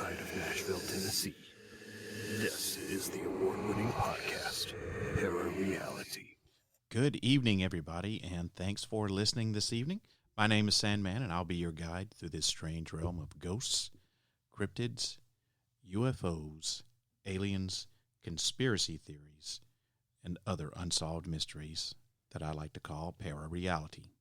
outside of Nashville, Tennessee. This is the award-winning podcast, ParaReality. Good evening, everybody, and thanks for listening this evening. My name is Sandman, and I'll be your guide through this strange realm of ghosts, cryptids, UFOs, aliens, conspiracy theories, and other unsolved mysteries that I like to call ParaReality.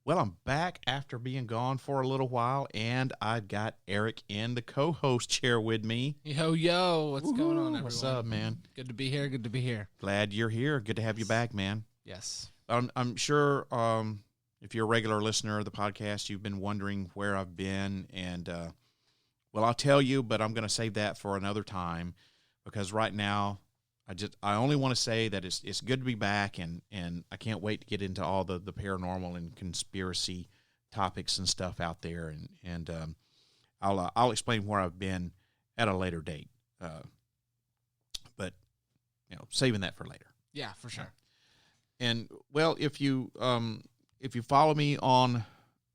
Well, I'm back after being gone for a little while, and I've got Eric in the co-host chair with me. Yo, what's going on, everyone? What's up, man? Good to be here. Glad you're here. Good to have you back, man. Yes. I'm sure if you're a regular listener of the podcast, you've been wondering where I've been, and well, I'll tell you, but I'm going to save that for another time because right now I only want to say that it's good to be back, and I can't wait to get into all the paranormal and conspiracy topics and stuff out there, and I'll explain where I've been at a later date, but saving that for later. Yeah, for sure. And well, if you follow me on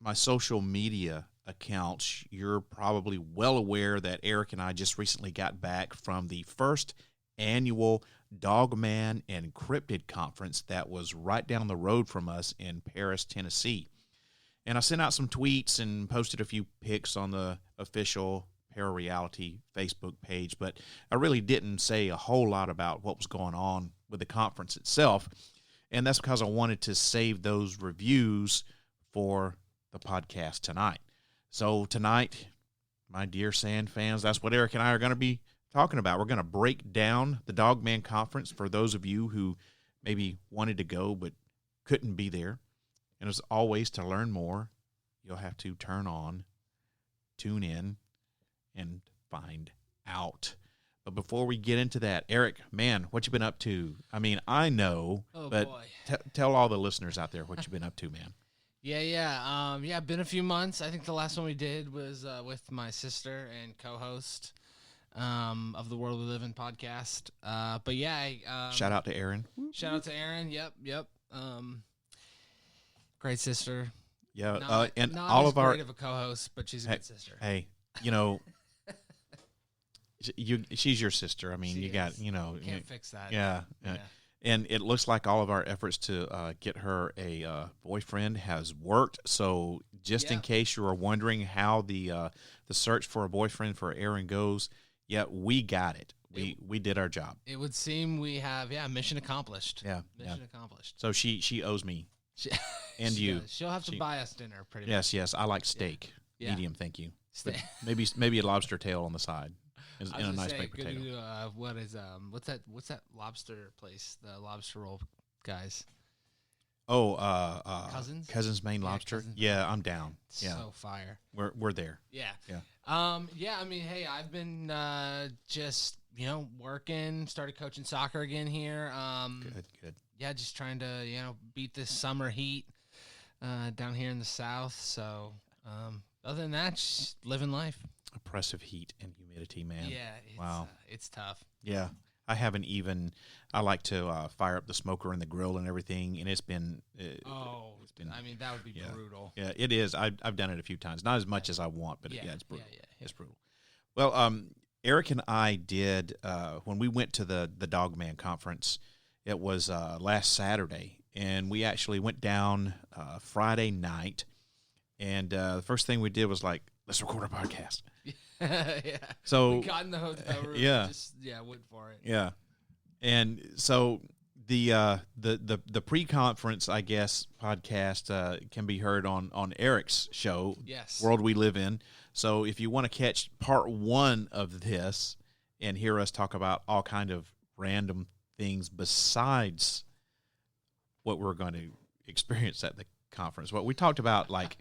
my social media accounts, you're probably well aware that Eric and I just recently got back from the first annual Dogman and Cryptid Conference that was right down the road from us in Paris, Tennessee. And I sent out some tweets and posted a few pics on the official ParaReality Facebook page, but I really didn't say a whole lot about what was going on with the conference itself. And that's because I wanted to save those reviews for the podcast tonight. So tonight, my dear Sand fans, that's what Eric and I are going to be talking about. We're going to break down the Dogman Conference for those of you who maybe wanted to go but couldn't be there. And as always, to learn more, you'll have to tune in, and find out. But before we get into that, Eric, man, what you been up to? I mean, I know, but tell all the listeners out there what you've been up to, man. Yeah, been a few months. I think the last one we did was with my sister and co-host of the World We Live In podcast. But yeah, shout out to Aaron. Shout out to Aaron. Yep. Great sister. Yeah, and not all as of our great of a co-host, but she's a good sister. Hey, she's your sister. I mean, she you is. got Can't fix that. Yeah. And it looks like all of our efforts to get her a boyfriend has worked. So just in case you were wondering how the search for a boyfriend for Aaron goes, we got it. We did our job. It would seem we have mission accomplished. Mission accomplished. So she owes me, and you. She'll have to buy us dinner. Pretty much. Yes. I like steak, medium. Thank you. Maybe a lobster tail on the side. In a nice baked potato. What's that lobster place? The lobster roll guys. Oh, Cousins Maine Lobster. Cousins. Yeah, I'm down. Yeah, so fire. We're there. Yeah. I mean, hey, I've been just working. Started coaching soccer again here. Good. Yeah, just trying to beat this summer heat down here in the South. So other than that, just living life. Oppressive heat and humidity, man. Yeah, it's tough. Yeah, I like to fire up the smoker and the grill and everything, and it's been. I mean, that would be brutal. Yeah, it is. I've done it a few times, not as much as I want, but it's brutal. Yeah. It's brutal. Well, Eric and I did when we went to the Dogman Conference. It was last Saturday, and we actually went down Friday night, and the first thing we did was like, let's record a podcast. Yeah. So we got in the hotel room. Went for it. Yeah. And so the pre-conference, I guess, podcast can be heard on Eric's show, yes, World We Live In. So if you want to catch part 1 of this and hear us talk about all kind of random things besides what we're going to experience at the conference. Well, we talked about like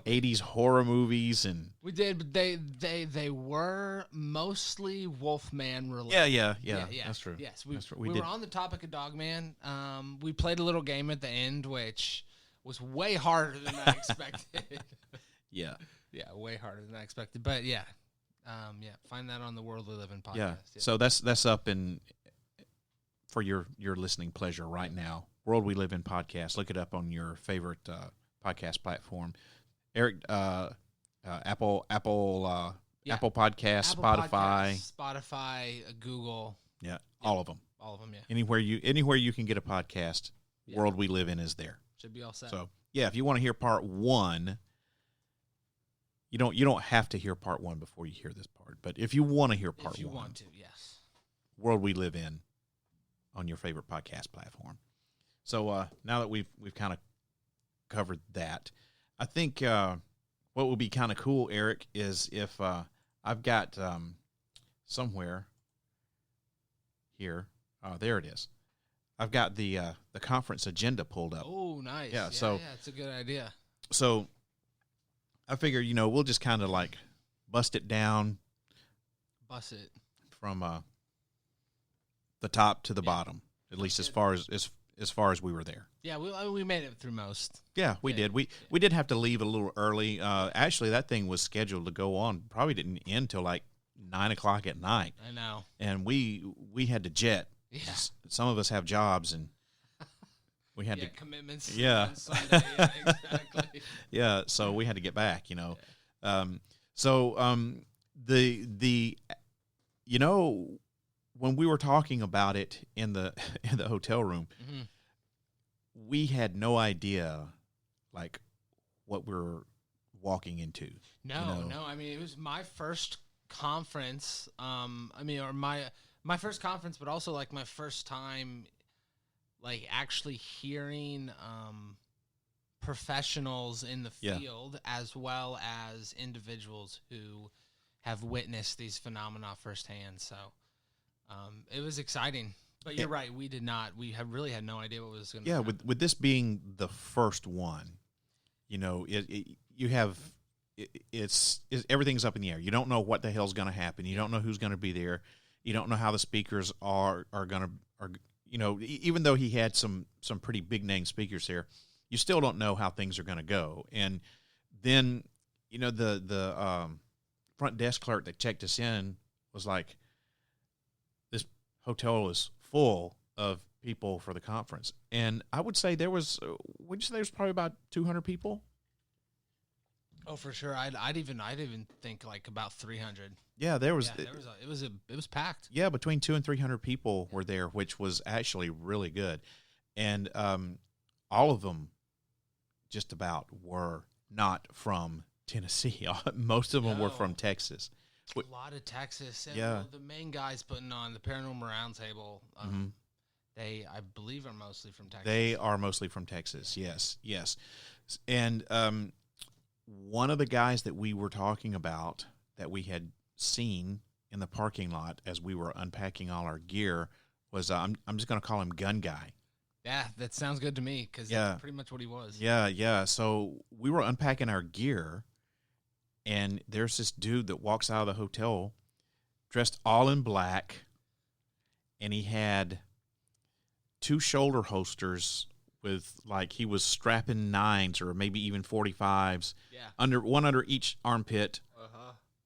80s horror movies, and we did, but they were mostly Wolfman related. Yeah. That's true. Yes, That's true. We were on the topic of Dogman. We played a little game at the end, which was way harder than I expected. Yeah, way harder than I expected. But find that on the World We Live In podcast. Yeah. So that's up in for your listening pleasure right now. World We Live In podcast. Look it up on your favorite podcast platform. Eric, Apple Yeah. Apple Podcasts, Apple Spotify. Podcasts, Spotify, Google. Yeah, all of them. All of them, yeah. Anywhere you can get a podcast, world we live in is there. Should be all set. So, yeah, if you want to hear part 1, you don't have to hear part 1 before you hear this part. But if you want to hear part 1. If you want to, yes. World we live in on your favorite podcast platform. So, now that we've kind of covered that, I think what would be kind of cool, Eric, is if I've got somewhere here. There it is. I've got the conference agenda pulled up. Oh, nice. Yeah, it's a good idea. So I figure, we'll just kind of like bust it down. Bust it from the top to the bottom, at least as far as we were there. Yeah, we made it through most. Yeah, we did. We did have to leave a little early. Actually, that thing was scheduled to go on. Probably didn't end till like 9:00 at night. I know. And we had to jet. Yeah. Some of us have jobs, and we had to commitments. Yeah. On Sunday. Yeah, exactly. Yeah, so we had to get back. The when we were talking about it in the hotel room, mm-hmm. we had no idea like what we were walking into. No. I mean, it was my first conference. Or my first conference, but also like my first time, like actually hearing professionals in the field as well as individuals who have witnessed these phenomena firsthand. So it was exciting. But you're right. We really had no idea what was going to happen. With this being the first one, it's everything's up in the air. You don't know what the hell's going to happen. You don't know who's going to be there. You don't know how the speakers are going to, even though he had some pretty big name speakers there, you still don't know how things are going to go. And then, the front desk clerk that checked us in was like, this hotel is full of people for the conference. And I would say there was probably about 200 people. Oh, for sure. I'd even think like about 300. Yeah, there was. Yeah, it was packed. Yeah, between 200 and 300 people were there, which was actually really good, and all of them, just about, were not from Tennessee. Most of them were from Texas. A lot of Texas. And Yeah, the main guys putting on the Paranormal Round Table. They, I believe, are mostly from Texas. They are mostly from Texas. Yes, and one of the guys that we were talking about that we had seen in the parking lot as we were unpacking all our gear was I'm just going to call him Gun Guy. Yeah, that sounds good to me because that's pretty much what he was. Yeah. So we were unpacking our gear, and there's this dude that walks out of the hotel dressed all in black, and he had 2 shoulder holsters with, like, he was strapping 9s or maybe even 45s one under each armpit.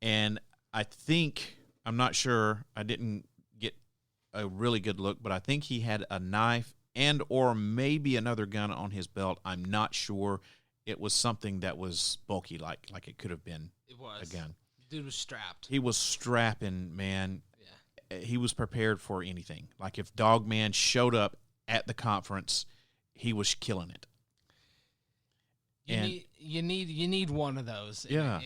And I think, I'm not sure, I didn't get a really good look, but I think he had a knife and or maybe another gun on his belt. I'm not sure. It was something that was bulky, like it could have been a gun. Dude was strapped. He was strapping, man. Yeah. He was prepared for anything. Like if Dogman showed up at the conference, he was killing it. You need one of those in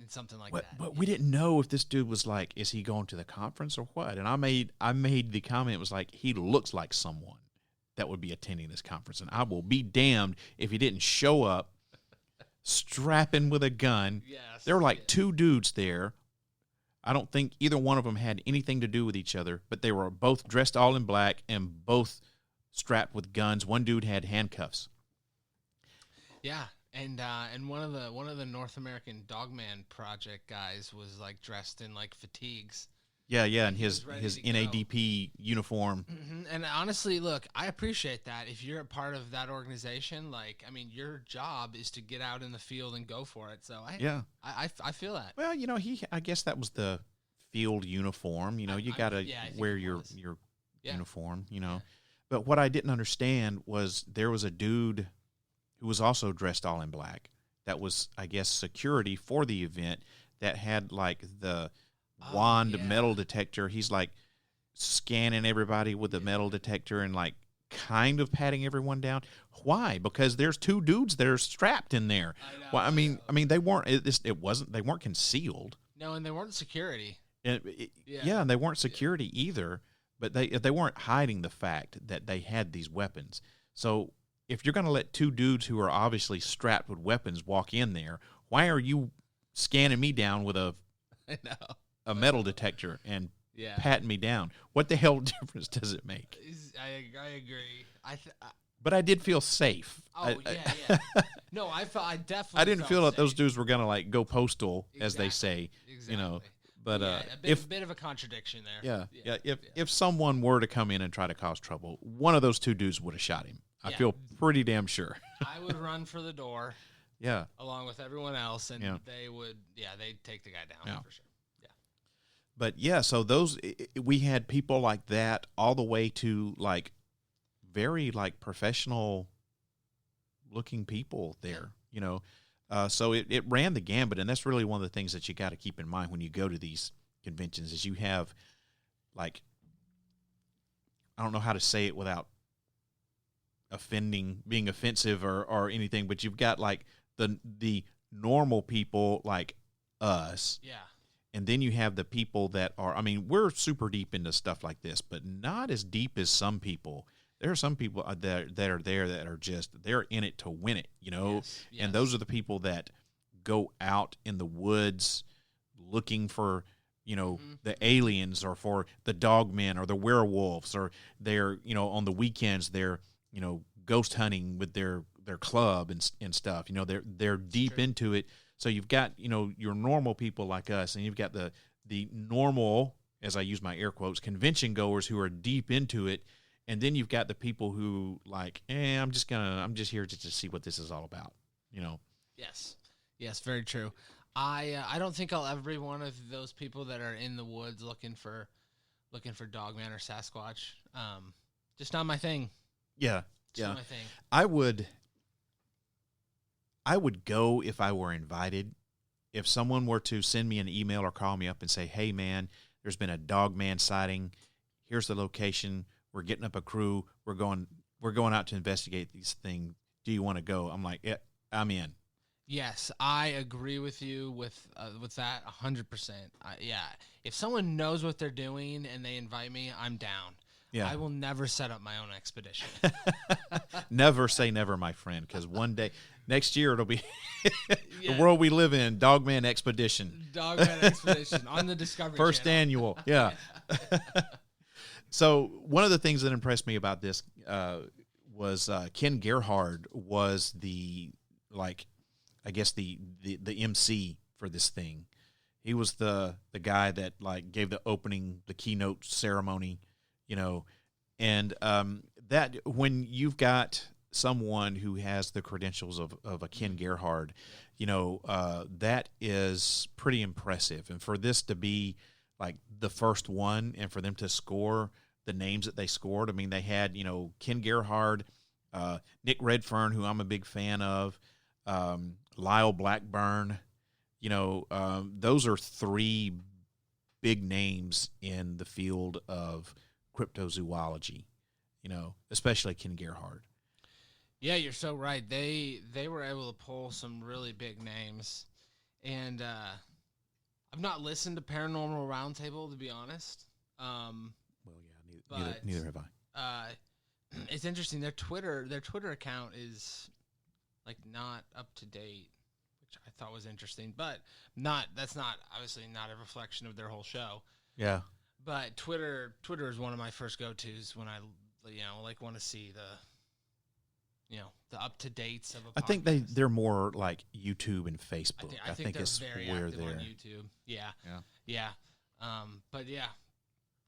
something like that. But we didn't know if this dude was like, is he going to the conference or what? And I made the comment, it was like, he looks like someone that would be attending this conference. And I will be damned if he didn't show up strapping with a gun. Yes. There were like 2 dudes there. I don't think either one of them had anything to do with each other, but they were both dressed all in black and both strapped with guns. One dude had handcuffs. Yeah. And one of the North American Dogman Project guys was like dressed in like fatigues. Yeah, and his NADP uniform. Mm-hmm. And honestly, look, I appreciate that. If you're a part of that organization, like, I mean, your job is to get out in the field and go for it. So I feel that. Well, I guess that was the field uniform. You got to wear your uniform. But what I didn't understand was there was a dude who was also dressed all in black. That was, I guess, security for the event that had like the wand yeah. metal detector. He's like scanning everybody with the metal detector and like kind of patting everyone down. Why? Because there's two dudes that are strapped in there. I know, Well, I mean, they weren't. They weren't concealed. No, and they weren't security. Yeah, and they weren't security either. But they weren't hiding the fact that they had these weapons. So if you're going to let two dudes who are obviously strapped with weapons walk in there, why are you scanning me down with a metal detector and patting me down? What the hell difference does it make? I agree. But I did feel safe. Oh, yeah. No, I definitely I didn't feel safe. that those dudes were going to like go postal, as they say, Exactly. you know. But a bit of a contradiction there. Yeah. If someone were to come in and try to cause trouble, one of those two dudes would have shot him. I feel pretty damn sure. I would run for the door. Yeah. Along with everyone else, and they'd take the guy down for sure. Yeah. But so we had people like that all the way to like very like professional looking people there, you know. So it ran the gambit, and that's really one of the things that you got to keep in mind when you go to these conventions is you have, like, I don't know how to say it without being offensive or anything, but you've got, like, the normal people like us. Yeah. And then you have the people that are, I mean, we're super deep into stuff like this, but not as deep as some people. There are some people that are there that are just, they're in it to win it, you know? Yes. And those are the people that go out in the woods looking for, you know, the aliens or for the dogmen or the werewolves, or they're, you know, on the weekends, they're, you know, ghost hunting with their club and stuff. You know, they're deep into it. So you've got, you know, your normal people like us, and you've got the normal, as I use my air quotes, convention goers who are deep into it. And then you've got the people who like, I'm just here just to see what this is all about, you know? Yes, very true. I don't think I'll ever be one of those people that are in the woods looking for Dogman or Sasquatch. Just not my thing. Yeah, Not my thing. I would go if I were invited. If someone were to send me an email or call me up and say, "Hey, man, there's been a Dogman sighting. Here's the location. We're getting up a crew. We're going out to investigate these things. Do you want to go?" I'm like, "Yeah, I'm in." Yes, I agree with you with that 100%. Yeah, if someone knows what they're doing and they invite me, I'm down. Yeah. I will never set up my own expedition. Never say never, my friend, because one day, next year, it'll be the world we live in, Dogman Expedition. Dogman Expedition on the Discovery First Channel. annual, yeah. So one of the things that impressed me about this was Ken Gerhard was the MC for this thing. He was the guy that like gave the keynote ceremony, you know, and that when you've got someone who has the credentials of a Ken Gerhard, you know, that is pretty impressive. And for this to be like the first one, and for them to score the names that they scored, I mean, they had, you know, Ken Gerhard, Nick Redfern, who I'm a big fan of, Lyle Blackburn, you know, those are three big names in the field of cryptozoology, you know, especially Ken Gerhard. Yeah, you're so right. They were able to pull some really big names, and I've not listened to Paranormal Round Table, to be honest. Neither have I. It's interesting. Their Twitter account is like not up to date, which I thought was interesting, but that's not obviously not a reflection of their whole show. Yeah. But Twitter is one of my first go-tos when I, you know, like want to see the up-to-dates of a podcast. I think they're more like YouTube and Facebook. I think they're it's very where active they're on YouTube. Yeah. But yeah,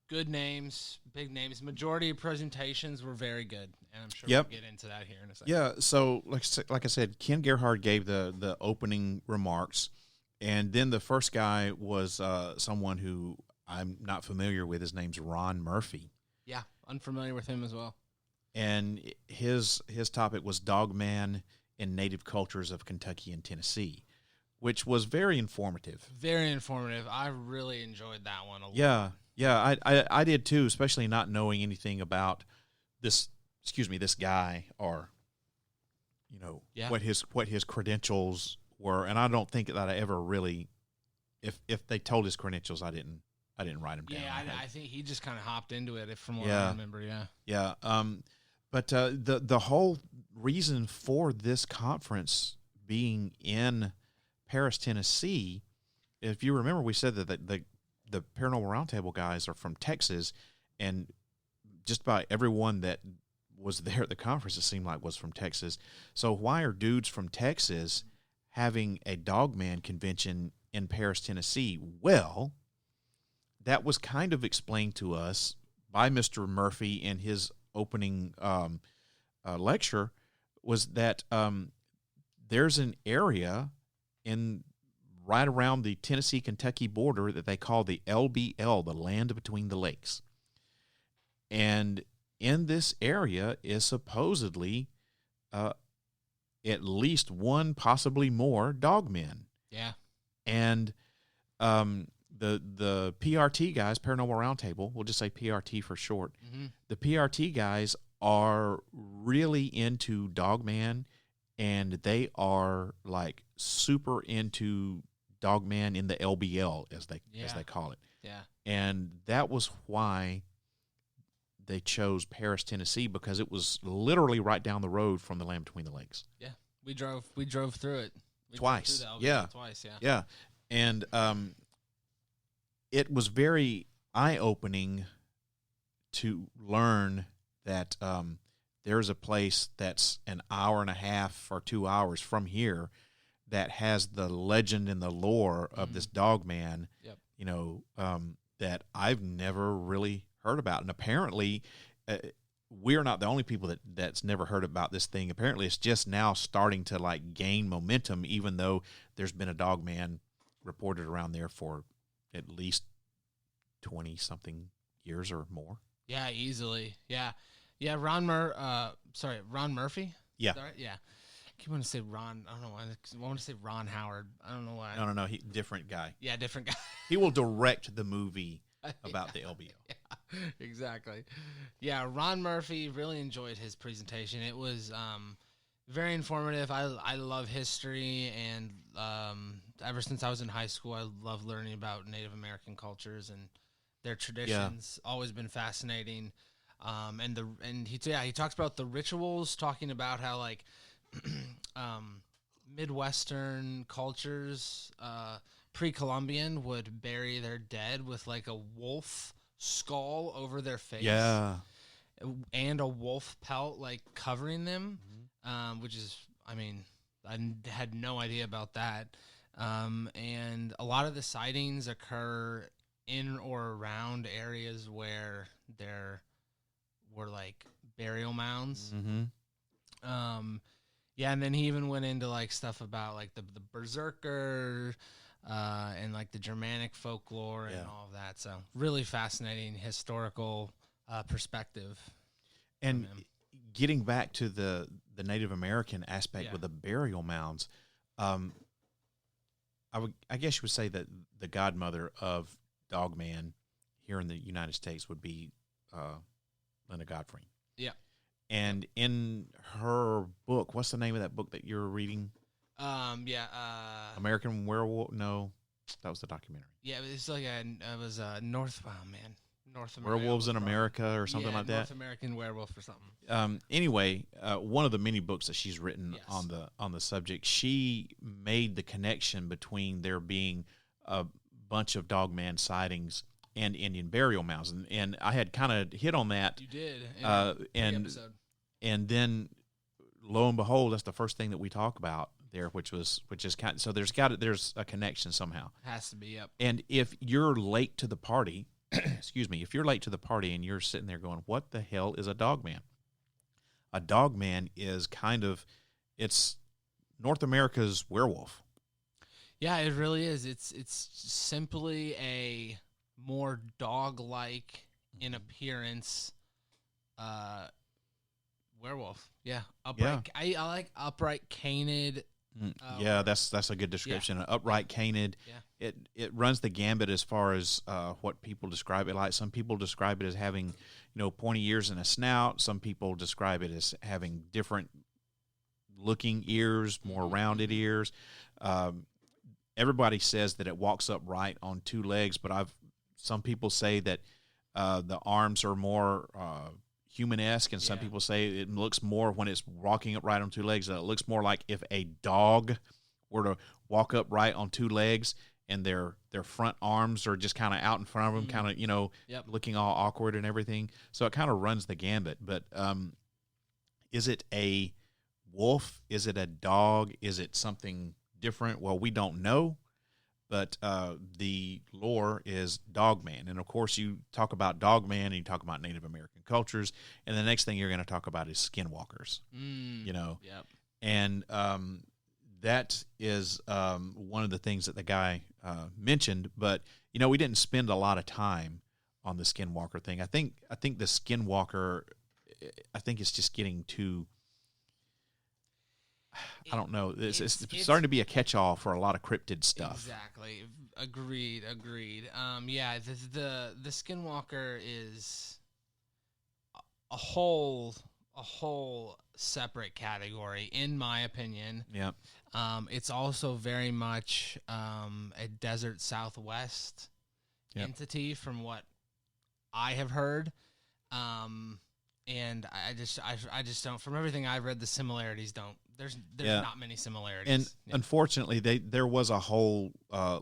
good names, big names. Majority of presentations were very good, and I'm sure we'll get into that here in a second. Yeah, so like I said, Ken Gerhard gave the opening remarks, and then the first guy was someone who I'm not familiar with. His name's Ron Murphy. Yeah, unfamiliar with him as well. And his topic was Dogman in Native Cultures of Kentucky and Tennessee, which was very informative. Very informative. I really enjoyed that one a lot. Yeah, I did too, especially not knowing anything about this guy, or what his credentials were. And I don't think that I ever really, if they told his credentials, I didn't write them down. Yeah, I think he just kind of hopped into it, from what I remember. Yeah. But the whole reason for this conference being in Paris, Tennessee, if you remember, we said that the Paranormal Round Table guys are from Texas, and just about everyone that was there at the conference, it seemed like, was from Texas. So why are dudes from Texas having a Dogman convention in Paris, Tennessee? Well, that was kind of explained to us by Mr. Murphy in his opening lecture, was that there's an area right around the Tennessee-Kentucky border that they call the LBL, the Land Between the Lakes. And in this area is supposedly at least one, possibly more, dogmen. Yeah. And the PRT guys, Paranormal Round Table, we'll just say PRT for short, the PRT guys are really into Dogman, and they are like super into Dogman in the LBL, as they call it. Yeah. And that was why they chose Paris, Tennessee, because it was literally right down the road from the Land Between the Lakes. Yeah. We drove through it. Twice. Drove through the LBL twice, yeah. Yeah. And it was very eye-opening to learn that there's a place that's an hour and a half or 2 hours from here that has the legend and the lore of this Dogman, that I've never really heard about. And apparently, we're not the only people that's never heard about this thing. Apparently, it's just now starting to like gain momentum, even though there's been a Dogman reported around there for at least 20-something years or more. Yeah, easily. Yeah. Ron Murphy. Yeah. Is that right? Yeah. I keep wanting to say Ron. I don't know why. I want to say Ron Howard. I don't know why. No. Different guy. Yeah, different guy. He will direct the movie about the LBL. Yeah, exactly. Yeah, Ron Murphy, really enjoyed his presentation. It was very informative. I love history, and ever since I was in high school, I love learning about Native American cultures and their traditions. Always been fascinating. And he talks about the rituals, talking about how like Midwestern cultures, pre-Columbian, would bury their dead with like a wolf skull over their face. Yeah. And a wolf pelt like covering them, which is, I mean, I had no idea about that. And a lot of the sightings occur in or around areas where there were like burial mounds. Yeah, and then he even went into like stuff about like the berserker and like the Germanic folklore and all of that. So really fascinating historical perspective. And getting back to the Native American aspect with the burial mounds, I guess you would say that the godmother of Dogman here in the United States would be Linda Godfrey. Yeah. And in her book, what's the name of that book that you're reading? American Werewolf? No, that was the documentary. Yeah, it's like North America. Werewolves in America or something like that. North American Werewolf or something. Anyway, one of the many books that she's written on the subject, she made the connection between there being a bunch of Dogman sightings and Indian burial mounds, and I had kind of hit on that. You did, and then lo and behold, that's the first thing that we talk about there, which is kind of, so there's a connection somehow. Has to be, yep. And if you're late to the party, if you're late to the party and you're sitting there going, "What the hell is a Dogman?" A Dogman is it's North America's werewolf. Yeah, it really is. It's simply a more dog-like in appearance werewolf. Yeah, upright. I like upright canid Yeah, that's a good description. An upright canid. Yeah. It runs the gambit as far as what people describe it like. Some people describe it as having, pointy ears and a snout. Some people describe it as having different looking ears, more rounded ears. Everybody says that it walks upright on two legs, but some people say that the arms are more human-esque, and some people say it looks more when it's walking upright on two legs. It looks more like if a dog were to walk upright on two legs, and their front arms are just kind of out in front of them, kind of looking all awkward and everything. So it kind of runs the gambit. But is it a wolf? Is it a dog? Is it something different? Well, we don't know. But the lore is Dogman. And, of course, you talk about Dogman and you talk about Native American cultures, and the next thing you're going to talk about is skinwalkers, Yep. And that is one of the things that the guy mentioned. But, we didn't spend a lot of time on the skinwalker thing. I think the skinwalker, I think it's just getting too... I don't know. It's starting to be a catch-all for a lot of cryptid stuff. Exactly. Agreed. The skinwalker is a whole separate category, in my opinion. Yeah. It's also very much a desert Southwest entity, from what I have heard. And I just don't. From everything I've read, the similarities don't. There's not many similarities. And unfortunately, there was a whole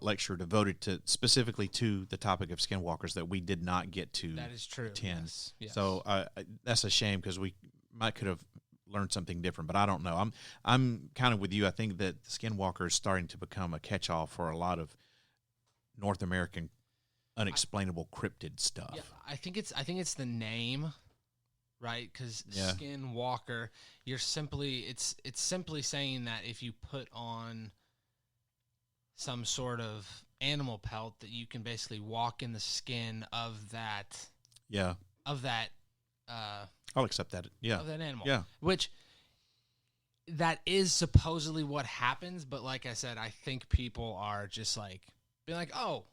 lecture devoted specifically to the topic of skinwalkers that we did not get to. That is true. Attend. Yes. So that's a shame, because we could have learned something different. But I don't know. I'm kind of with you. I think that the skinwalker is starting to become a catch-all for a lot of North American unexplainable cryptid stuff. Yeah, I think it's the name. Right, because skinwalker, it's simply saying that if you put on some sort of animal pelt, that you can basically walk in the skin of that. Yeah. Of that. I'll accept that. Yeah. Of that animal. Yeah. Which that is supposedly what happens, but like I said, I think people are just like being like, oh,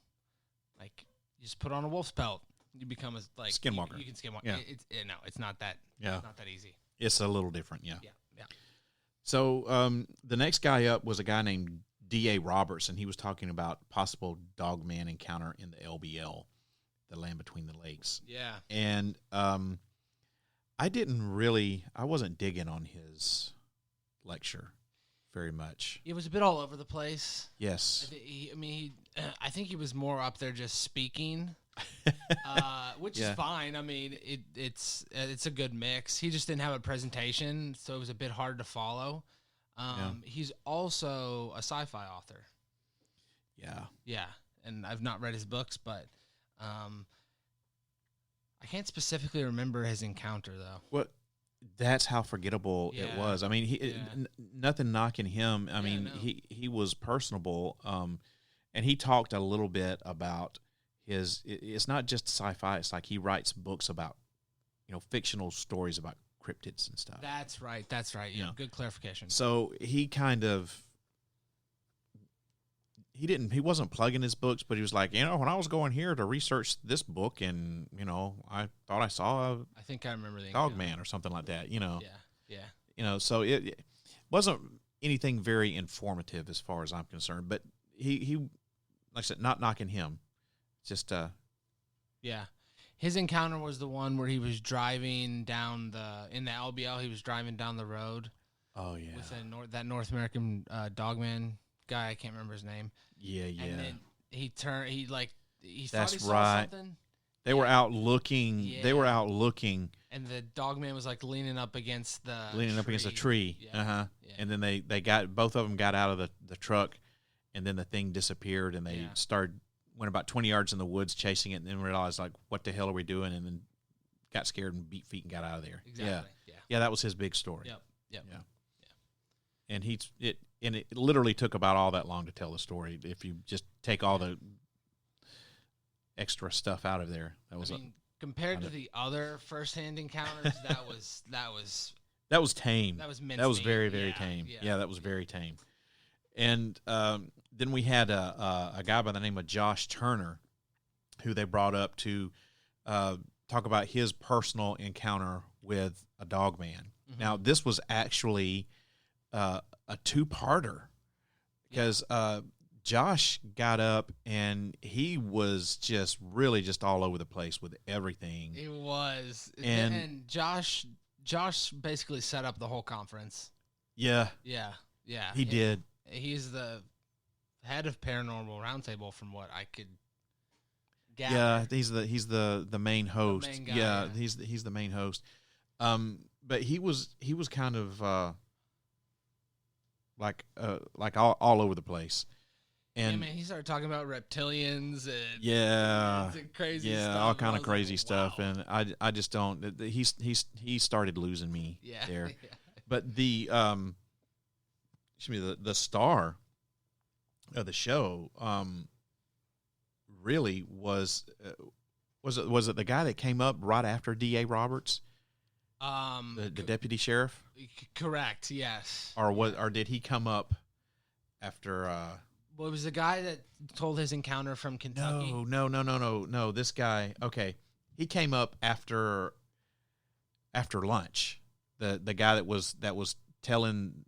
like you just put on a wolf's pelt. You become a skinwalker. You can skinwalk. Yeah. It's not that. Yeah. It's not that easy. It's a little different. Yeah. Yeah. So the next guy up was a guy named D.A. Roberts, and he was talking about possible Dogman encounter in the LBL, the land between the lakes. Yeah. And I wasn't digging on his lecture very much. It was a bit all over the place. Yes. I think he was more up there just speaking. Which is fine. I mean, it's a good mix. He just didn't have a presentation, so it was a bit hard to follow. He's also a sci-fi author. Yeah, and I've not read his books, but I can't specifically remember his encounter though. Well, that's how forgettable it was. I mean, nothing knocking him. I mean, he was personable, and he talked a little bit about. It's not just sci-fi. It's like he writes books about, fictional stories about cryptids and stuff. That's right. Yeah, good clarification. So he wasn't plugging his books, but he was like, when I was going here to research this book, and I thought I saw I think I remember the Dogman or something like that. Yeah. So it wasn't anything very informative as far as I'm concerned. But he like I said, not knocking him. Just his encounter was the one where he was driving down in the LBL. He was driving down the road. Oh yeah, with that North American Dogman guy. I can't remember his name. Yeah. And then he turned. He thought That's he saw right. something. They were out looking. Yeah. They were out looking. And the Dogman was leaning up against a tree. Yeah. Yeah. And then they got both of them got out of the truck, and then the thing disappeared, and they went about 20 yards in the woods chasing it, and then realized, what the hell are we doing? And then got scared and beat feet and got out of there. Exactly. Yeah, that was his big story. Yep. Yeah. And it literally took about all that long to tell the story. If you just take all the extra stuff out of there, compared to the other firsthand encounters, that was tame. That was mincemeat. That was very, very tame. Yeah, that was very tame. And then we had a guy by the name of Josh Turner, who they brought up to talk about his personal encounter with a dogman. Mhm. Now, this was actually a two-parter because Josh got up and he was just really just all over the place with everything. It was. And Josh basically set up the whole conference. Yeah, Yeah. he did. He's the head of Paranormal Round Table, from what I could gather. Yeah, he's the main host. main guy, yeah, yeah. he's the main host. But he was kind of like all over the place. And man, he started talking about reptilians and and crazy yeah, stuff. all kind I of was crazy like, stuff. wow. And I just don't. He started losing me Yeah. there. Yeah. But the the star of the show really was it the guy that came up right after D.A. Roberts, the deputy sheriff, Correct. Yes. or did he come up after? Well, it was the guy that told his encounter from Kentucky. No. This guy, okay, he came up after lunch. The guy that was telling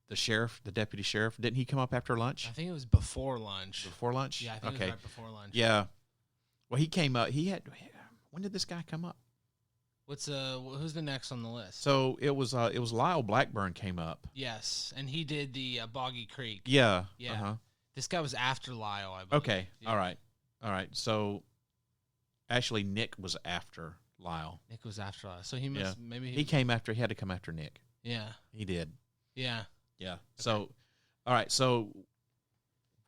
the deputy sheriff, didn't he come up after lunch? I think it was before lunch. Before lunch? Yeah, I think it was right before lunch. Yeah. Well, he came up. When did this guy come up? Who's the next on the list? So it was Lyle Blackburn came up. Yes, and he did the Boggy Creek. Yeah. Yeah. Uh-huh. This guy was after Lyle, I believe. Okay. Yeah. All right. So actually, Nick was after Lyle. Nick was after Lyle, so he must maybe He came after. He had to come after Nick. Yeah. He did. Yeah. Yeah. So, all right. So,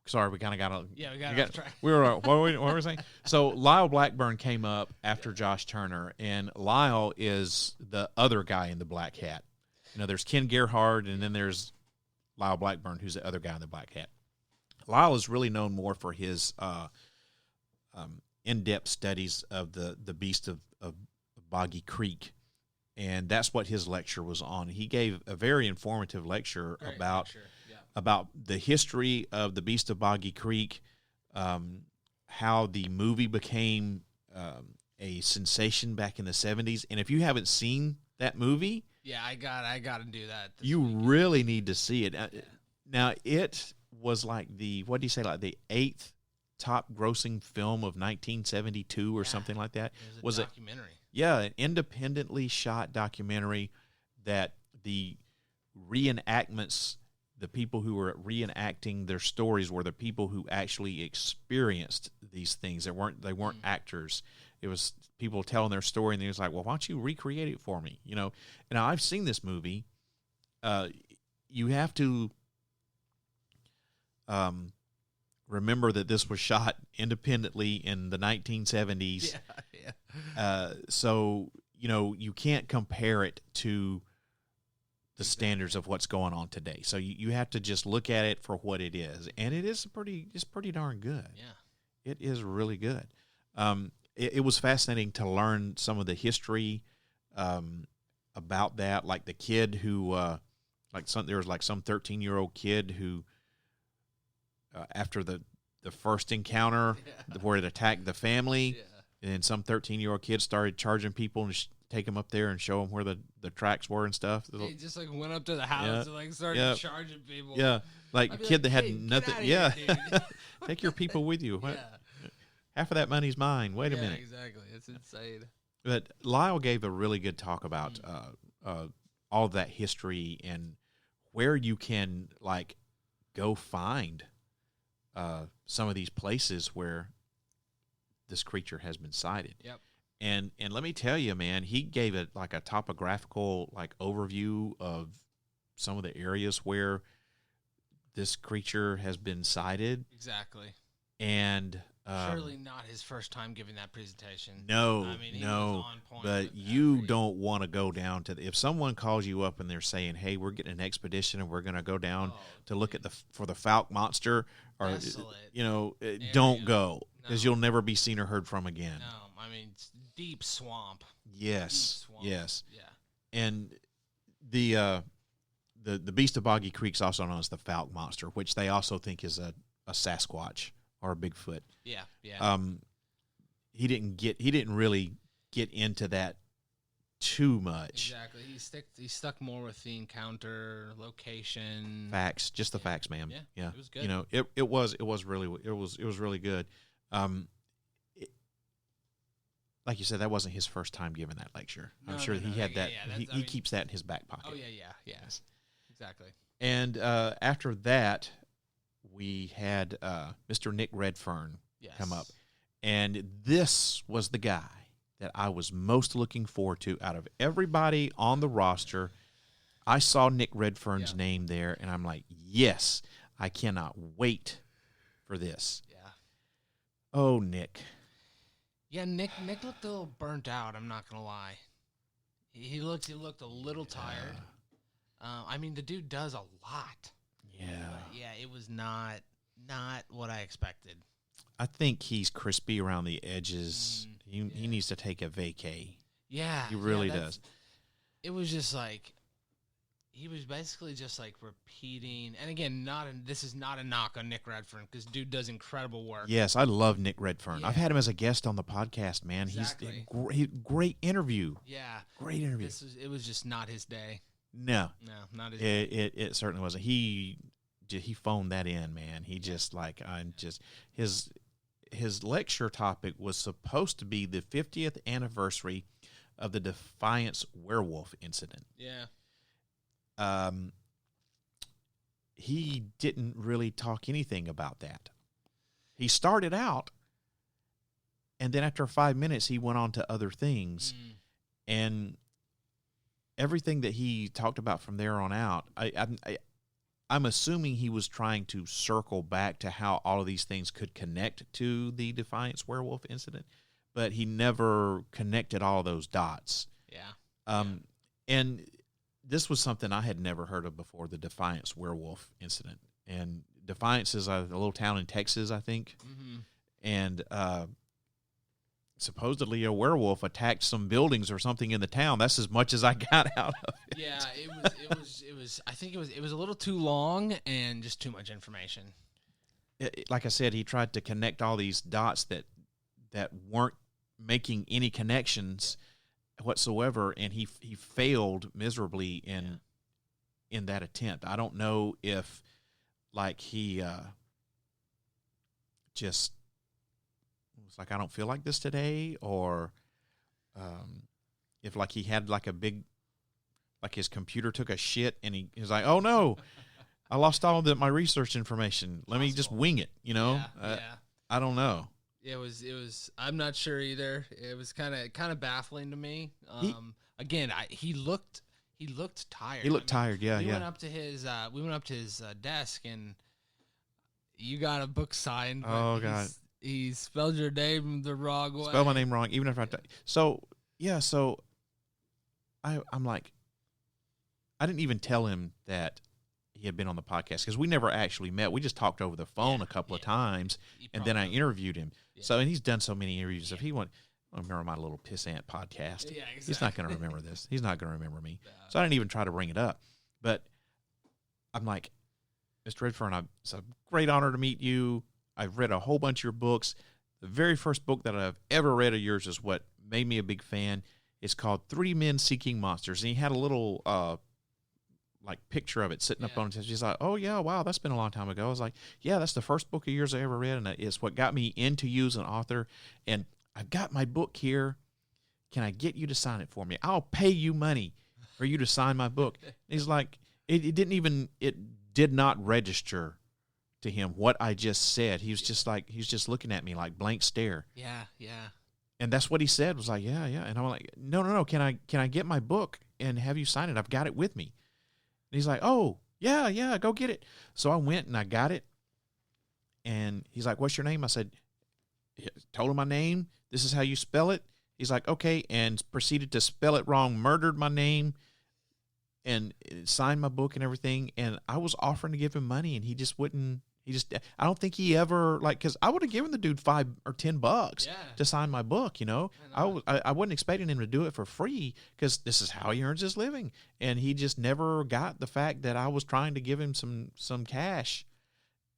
sorry, we kind of got on. Yeah, we got off track. We were what were we saying? So Lyle Blackburn came up after Josh Turner, and Lyle is the other guy in the black hat. There's Ken Gerhard, and then there's Lyle Blackburn, who's the other guy in the black hat. Lyle is really known more for his in-depth studies of the beast of Boggy Creek. And that's what his lecture was on. He gave a very informative lecture about the history of the Beast of Boggy Creek, how the movie became a sensation back in the 70s. And if you haven't seen that movie, I got to do that. You really need to see it. Now, it was like the 8th top grossing film of 1972 or something like that. It was a documentary. Yeah, an independently shot documentary that the reenactments, the people who were reenacting their stories were the people who actually experienced these things. They weren't actors. It was people telling their story, and they was like, well, why don't you recreate it for me? And I've seen this movie. You have to remember that this was shot independently in the 1970s. So, you can't compare it to the standards of what's going on today. So you have to just look at it for what it is. And it's pretty darn good. Yeah. It is really good. It was fascinating to learn some of the history about that. Like the kid who, there was some 13-year-old kid who, after the first encounter where it attacked the family, and then some 13-year-old kid started charging people and take them up there and show them where the tracks were and stuff. He just went up to the house and started charging people. Yeah, like a kid that had nothing. Here, Take your people with you. What? Half of that money's mine. Wait a minute. Exactly. It's insane. But Lyle gave a really good talk about all of that history and where you can go find some of these places where this creature has been sighted. Yep. And let me tell you, man, he gave it a topographical overview of some of the areas where this creature has been sighted. Exactly. And surely not his first time giving that presentation. No, I mean, he was on point. But you don't want to go down to if someone calls you up and they're saying, "Hey, we're getting an expedition and we're going to go down to look at for the Falk monster," or desolate don't go because you'll never be seen or heard from again. No, I mean it's deep swamp. Yes, Deep swamp. yes, yeah. And the the Beast of Boggy Creek is also known as the Falk Monster, which they also think is a Sasquatch or a Bigfoot. Yeah, yeah. He didn't really get into that too much. Exactly. He stuck more with the encounter, location, Facts, just the facts, man. Yeah. It was good. You know, it was really good. Like you said, that wasn't his first time giving that lecture. I'm sure he had that. He keeps that in his back pocket. Oh yeah. Exactly. And after that, we had Mr. Nick Redfern come up, and this was the guy that I was most looking forward to out of everybody on the roster. I saw Nick Redfern's name there, and I'm like, yes, I cannot wait for this. Yeah. Oh, Nick. Yeah, Nick looked a little burnt out. I'm not gonna lie. He looked a little tired. I mean, the dude does a lot. Yeah. But yeah, it was not what I expected. I think he's crispy around the edges. He needs to take a vacay. Yeah. He really does. It was just like, he was basically just like repeating. And again, this is not a knock on Nick Redfern, because dude does incredible work. Yes, I love Nick Redfern. Yeah. I've had him as a guest on the podcast, man. Exactly. He's great interview. Yeah. Great interview. It was just not his day. No, not his day. It certainly wasn't. He phoned that in, man. He just his lecture topic was supposed to be the 50th anniversary of the Defiance werewolf incident. Yeah. He didn't really talk anything about that. He started out, and then after 5 minutes, he went on to other things, and everything that he talked about from there on out, I'm assuming he was trying to circle back to how all of these things could connect to the Defiance werewolf incident, but he never connected all those dots. Yeah. And this was something I had never heard of before, the Defiance werewolf incident. And Defiance is a little town in Texas, I think. Mm-hmm. And supposedly a werewolf attacked some buildings or something in the town. That's as much as I got out of it. Yeah, it was. I think it was a little too long and just too much information. Like I said, he tried to connect all these dots that weren't making any connections whatsoever, and he failed miserably in that attempt. I don't know if like he just was like, I don't feel like this today, or if like he had like a big, like his computer took a shit and he was like, oh no, I lost all of my research information. Let me just wing it, you know? Yeah. I don't know. It was. I'm not sure either. It was kind of baffling to me. He looked tired. He looked tired. Yeah, we went up to his desk, and you got a book signed. Oh God. He spelled your name the wrong way. Spelled my name wrong, even if I. So I'm like, I didn't even tell him that he had been on the podcast, because we never actually met. We just talked over the phone a couple of times, and then I interviewed him. Yeah. So, and he's done so many interviews. If he went, I remember my little pissant podcast. Yeah, exactly. He's not going to remember this. He's not going to remember me. So I didn't even try to bring it up. But I'm like, Mr. Redfern, it's a great honor to meet you. I've read a whole bunch of your books. The very first book that I've ever read of yours is what made me a big fan. It's called 3 Men Seeking Monsters. And he had a little like picture of it sitting up on his head. He's like, oh yeah, wow, that's been a long time ago. I was like, yeah, that's the first book of yours I ever read, and it's what got me into you as an author. And I've got my book here. Can I get you to sign it for me? I'll pay you money for you to sign my book. And he's like, it did not register to him what I just said. He was just like, he was just looking at me like blank stare. Yeah. And that's what he said, was like, yeah. And I'm like, no, can I get my book and have you sign it? I've got it with me. And he's like, oh, yeah, go get it. So I went and I got it. And he's like, what's your name? I said, told him my name. This is how you spell it. He's like, okay, and proceeded to spell it wrong, murdered my name, and signed my book and everything. And I was offering to give him money, and he just wouldn't I don't think he ever, like, because I would have given the dude $5 or $10 Yeah. to sign my book, you know. I wasn't expecting him to do it for free because this is how he earns his living. And he just never got the fact that I was trying to give him some cash.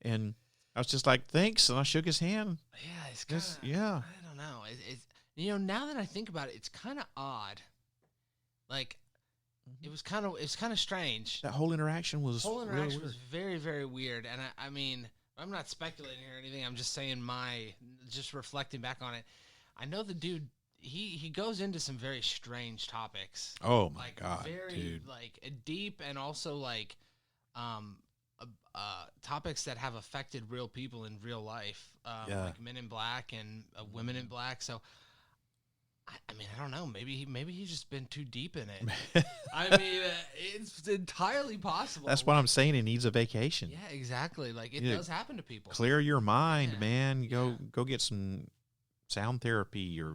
And I was just like, thanks. And I shook his hand. Yeah, it's kind of, yeah. I don't know. It's now that I think about it, it's kind of odd. Like, it's kind of strange. That whole interaction was was really weird. very, very weird. And I mean, I'm not speculating or anything. I'm just saying just reflecting back on it. I know the dude, he goes into some very strange topics. Oh my like, God, very, dude. like, deep, and also like, topics that have affected real people in real life, like Men in Black and Women in Black. So, I mean, I don't know. Maybe he's just been too deep in it. I mean, it's entirely possible. That's what I'm saying. He needs a vacation. Yeah, exactly. Like, it does happen to people. Clear your mind, man. Go get some sound therapy or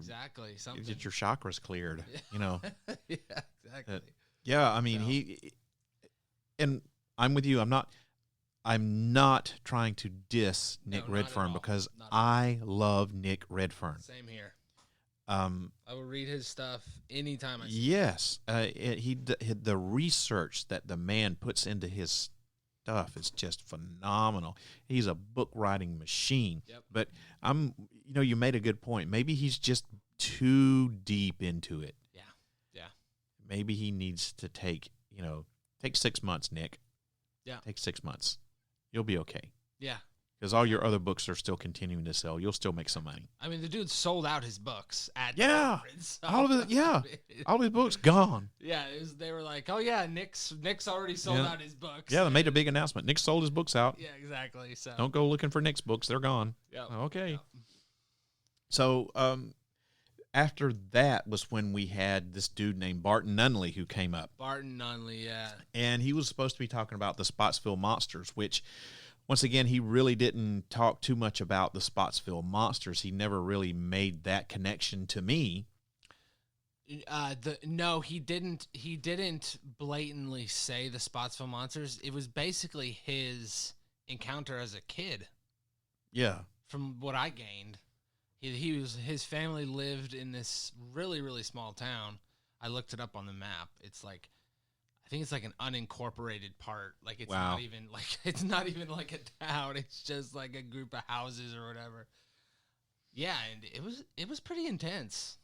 something. get your chakras cleared. You know. Yeah, exactly. I mean, and I'm with you. I'm not trying to diss Nick Redfern because I love Nick Redfern. Same here. I will read his stuff anytime I see Yes. The research that the man puts into his stuff is just phenomenal. He's a book writing machine. Yep. But you made a good point. Maybe he's just too deep into it. Yeah. Yeah. Maybe he needs to take 6 months, Nick. Yeah. Take 6 months. You'll be okay. Yeah. Because all your other books are still continuing to sell. You'll still make some money. I mean, the dude sold out his books at the conference. So. All of it. Yeah, all of his books gone. Yeah, they were like, oh yeah, Nick's already sold out his books. Yeah, they made a big announcement. Nick sold his books out. Yeah, exactly. So don't go looking for Nick's books; they're gone. Yeah. Okay. Yep. So after that was when we had this dude named Barton Nunley who came up. Barton Nunley, yeah. And he was supposed to be talking about the Spotsville monsters, which, once again, he really didn't talk too much about the Spotsville monsters. He never really made that connection to me. No, he didn't. He didn't blatantly say the Spotsville monsters. It was basically his encounter as a kid. Yeah. From what I gained. His family lived in this really, really small town. I looked it up on the map. It's like, I think it's like an unincorporated part. Like it's not even like a town. It's just like a group of houses or whatever. Yeah, and it was pretty intense.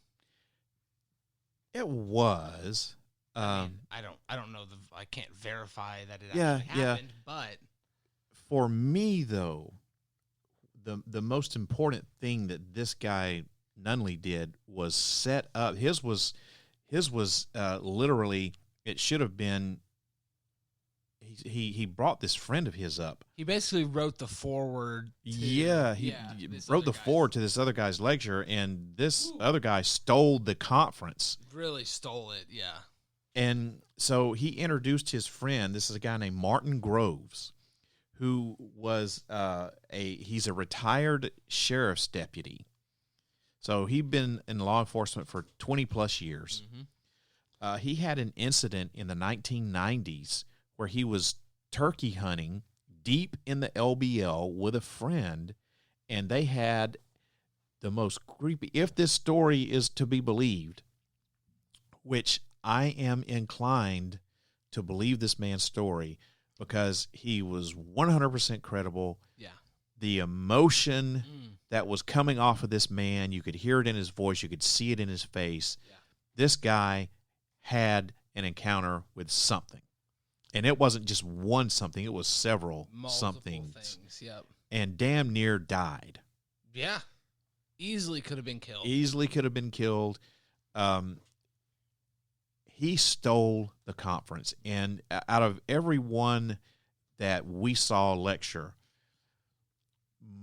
It was. I don't know. I can't verify that it actually happened, but for me though, the most important thing that this guy Nunley did was set up. His was literally, it should have been. He brought this friend of his up. He basically wrote the foreword. He wrote the foreword to this other guy's lecture, and this other guy stole the conference. Really stole it, yeah. And so he introduced his friend. This is a guy named Martin Groves, who was he's a retired sheriff's deputy. So he'd been in law enforcement for 20 plus years. Mm-hmm. He had an incident in the 1990s where he was turkey hunting deep in the LBL with a friend, and they had the most creepy, if this story is to be believed, which I am inclined to believe this man's story because he was 100% credible. Yeah. The emotion that was coming off of this man, you could hear it in his voice, you could see it in his face. Yeah. This guy had an encounter with something. And it wasn't just one something, it was several somethings. Yep. And damn near died. Yeah. Easily could have been killed. He stole the conference. And out of everyone that we saw lecture,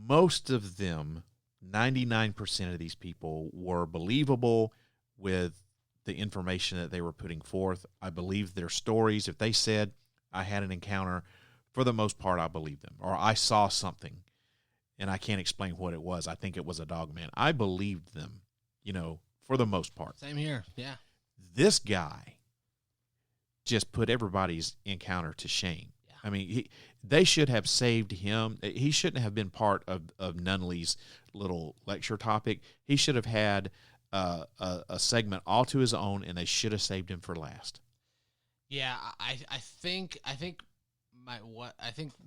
most of them, 99% of these people, were believable with the information that they were putting forth. I believe their stories. If they said, I had an encounter, for the most part, I believe them. Or I saw something, and I can't explain what it was. I think it was a dogman. I believed them, for the most part. Same here, yeah. This guy just put everybody's encounter to shame. Yeah. I mean, they should have saved him. He shouldn't have been part of Nunley's little lecture topic. He should have had a segment all to his own, and they should have saved him for last. Yeah, I think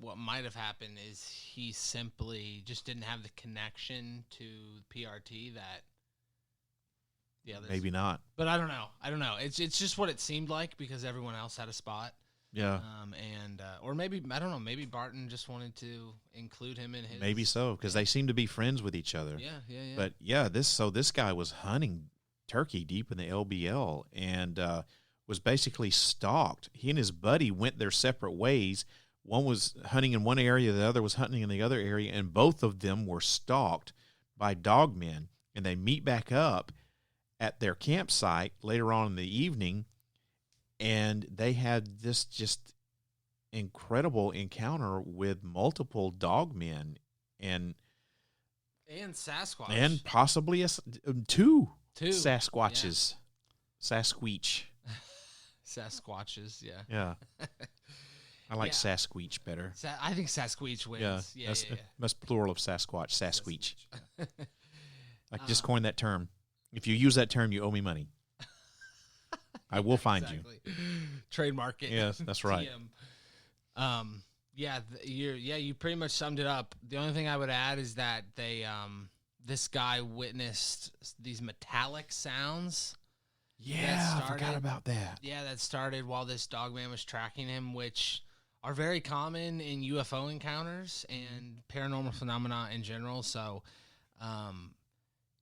what might have happened is he simply just didn't have the connection to PRT that the others. Maybe not. But I don't know. It's just what it seemed like because everyone else had a spot. Yeah. Or maybe I don't know. Maybe Barton just wanted to include him in his. Maybe so, because they seem to be friends with each other. Yeah. But yeah, this guy was hunting turkey deep in the LBL and was basically stalked. He and his buddy went their separate ways. One was hunting in one area, the other was hunting in the other area, and both of them were stalked by dogmen. And they meet back up at their campsite later on in the evening, and they had this just incredible encounter with multiple dogmen and Sasquatch and possibly two Sasquatches. Sasquatches. Yeah. I like Sasquatch better. I think Sasquatch wins. Yeah. That's plural of Sasquatch. Sasquatch. I just coined that term. If you use that term, you owe me money. I will find you. Trademark it. Yes, that's right. You pretty much summed it up. The only thing I would add is that this guy witnessed these metallic sounds. Yeah, I forgot about that. Yeah, that started while this dogman was tracking him, which are very common in UFO encounters and paranormal phenomena in general. So,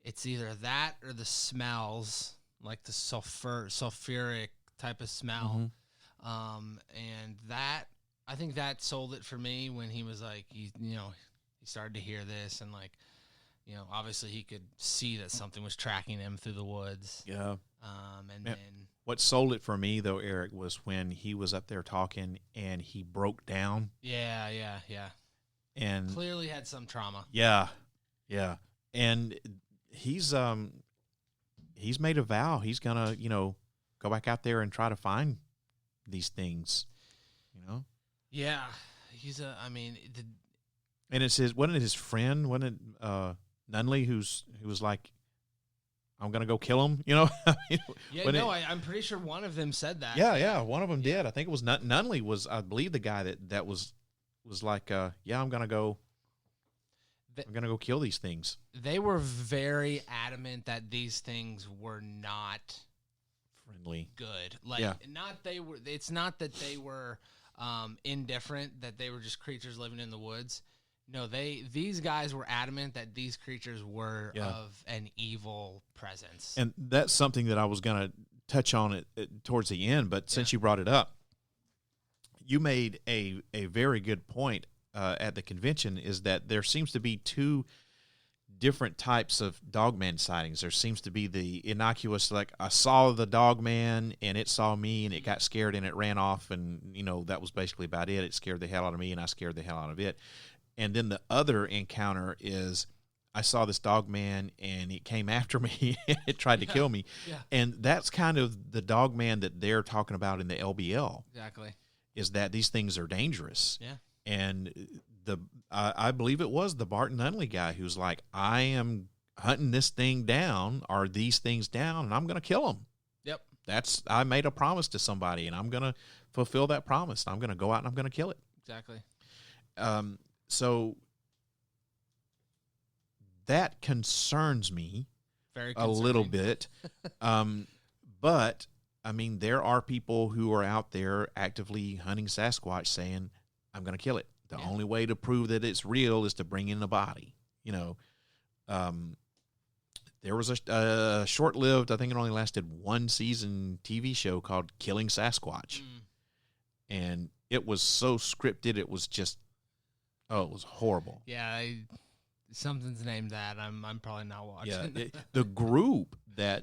it's either that or the smells, like the sulfuric type of smell. And that, I think that sold it for me when he was like, he started to hear this and like, obviously he could see that something was tracking him through the woods. Yeah. Then what sold it for me though, Eric, was when he was up there talking and he broke down. Yeah. And clearly had some trauma. Yeah. And he's made a vow. He's gonna, go back out there and try to find these things, Yeah. And wasn't it his friend, wasn't it Nunley who was like, I'm gonna go kill him, I'm pretty sure one of them said that. Yeah, one of them did. I think it was Nunley was, I believe, the guy that was like, I'm gonna go kill these things. They were very adamant that these things were not friendly, good. It's not that they were indifferent, that they were just creatures living in the woods. No, these guys were adamant that these creatures were of an evil presence. And that's something that I was going to touch on it towards the end, but since you brought it up, you made a very good point at the convention, is that there seems to be two different types of dogman sightings. There seems to be the innocuous, like I saw the dogman and it saw me and it got scared and it ran off, and that was basically about it. It scared the hell out of me and I scared the hell out of it. And then the other encounter is I saw this dogman and it came after me and it tried to kill me. Yeah. And that's kind of the dogman that they're talking about in the LBL. Exactly. Is that these things are dangerous. Yeah. And I believe it was the Barton Nunley guy who's like, I am hunting this thing down, or these things down, and I'm going to kill them. Yep. I made a promise to somebody, and I'm going to fulfill that promise. I'm going to go out and I'm going to kill it. Exactly. So that concerns me a little bit. But I mean, there are people who are out there actively hunting Sasquatch saying, I'm going to kill it. The only way to prove that it's real is to bring in a body. There was a short-lived, I think it only lasted one season TV show called Killing Sasquatch. And it was so scripted. It was just, it was horrible. Yeah, something's named that. I'm probably not watching. Yeah, the group that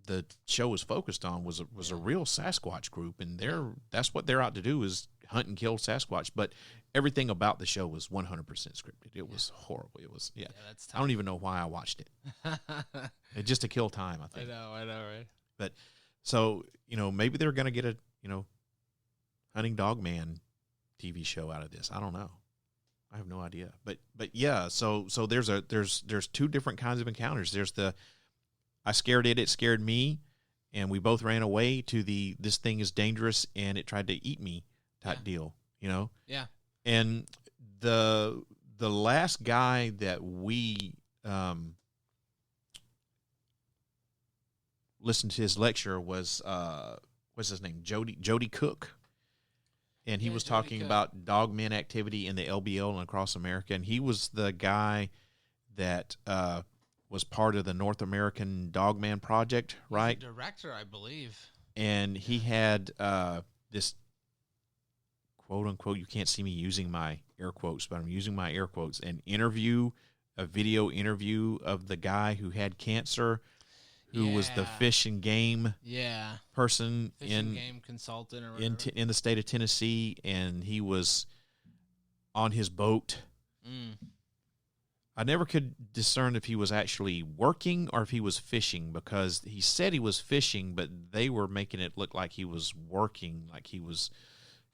the show was focused on was a real Sasquatch group, and that's what they're out to do, is hunt and kill Sasquatch. But everything about the show was 100% scripted. It was horrible. It was that's tough. I don't even know why I watched it. Just to kill time, I think. I know, right? But so maybe they're gonna get a Hunting Dogman TV show out of this. I don't know. I have no idea. But yeah, so there's two different kinds of encounters. There's the I scared it scared me, and we both ran away, to the this thing is dangerous and it tried to eat me type deal, you know? Yeah. And the last guy that we listened to his lecture was what's his name? Jody Cook. And he was Jody talking Cook. about dogman activity in the LBL and across America. And he was the guy that was part of the North American Dogman Project, right? He's the director, I believe. And he had this quote unquote, you can't see me using my air quotes, but I'm using my air quotes, a video interview of the guy who had cancer, who was the fish and game person Fish and game consultant or whatever. in the state of Tennessee, and he was on his boat. I never could discern if he was actually working or if he was fishing, because he said he was fishing, but they were making it look like he was working, like he was,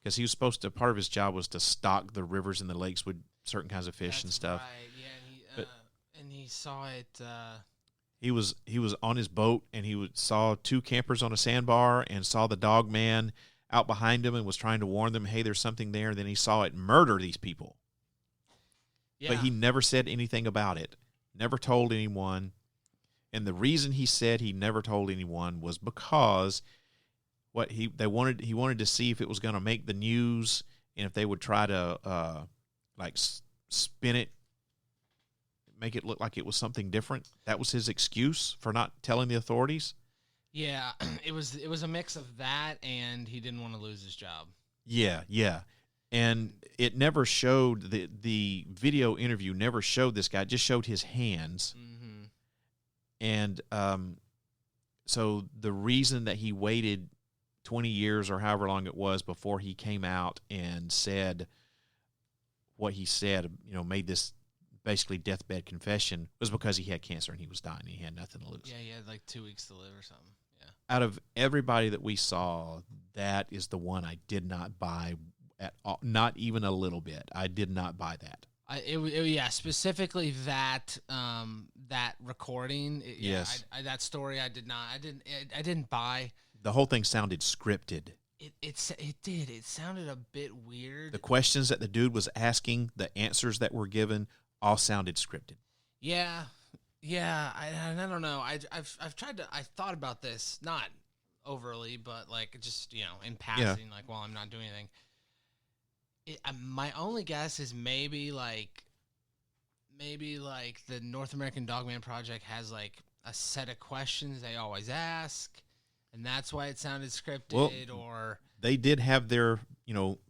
because he was supposed to, part of his job was to stock the rivers and the lakes with certain kinds of fish and stuff. Right, yeah, and he saw it. He was on his boat, and he saw two campers on a sandbar and saw the dog man out behind him and was trying to warn them, hey, there's something there. And then he saw it murder these people. Yeah. But he never said anything about it, never told anyone. And the reason he said he never told anyone was because he wanted to see if it was going to make the news, and if they would try to spin it, make it look like it was something different. That was his excuse for not telling the authorities. Yeah, it was a mix of that, and he didn't want to lose his job. Yeah. And it never showed, the video interview never showed this guy, it just showed his hands. Mm-hmm. And so the reason that he waited 20 years or however long it was before he came out and said what he said, made this basically deathbed confession, was because he had cancer and he was dying. He had nothing to lose. Yeah, he had like 2 weeks to live or something. Yeah. Out of everybody that we saw, that is the one I did not buy at all, not even a little bit. I did not buy that. Specifically that recording. Yes. That story I didn't buy. The whole thing sounded scripted. It did. It sounded a bit weird. The questions that the dude was asking, the answers that were given, all sounded scripted. Yeah. I don't know. I've tried to. I thought about this, not overly, but like just in passing, like while I'm not doing anything. My only guess is maybe like the North American Dogman Project has like a set of questions they always ask, and that's why it sounded scripted. Or they did have their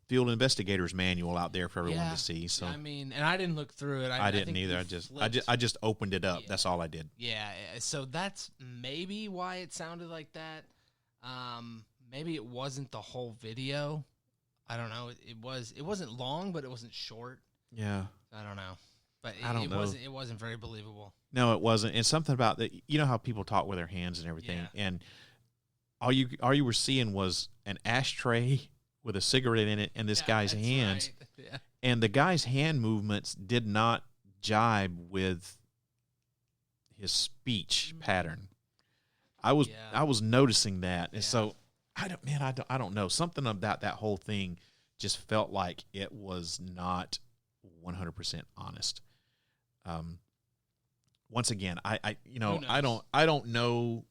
field investigators manual out there for everyone to see. So I mean, and I didn't look through it. I didn't either. I just opened it up. Yeah. That's all I did. Yeah. So that's maybe why it sounded like that. Maybe it wasn't the whole video. I don't know. It wasn't long, but it wasn't short. Yeah. I don't know. But it wasn't very believable. No, it wasn't. And something about that, how people talk with their hands and everything. Yeah. And all you were seeing was an ashtray with a cigarette in it and this guy's hands. Right. Yeah. And the guy's hand movements did not jibe with his speech pattern. I was noticing that. And so I don't know. Something about that whole thing just felt like it was not 100% honest. Once again, I don't know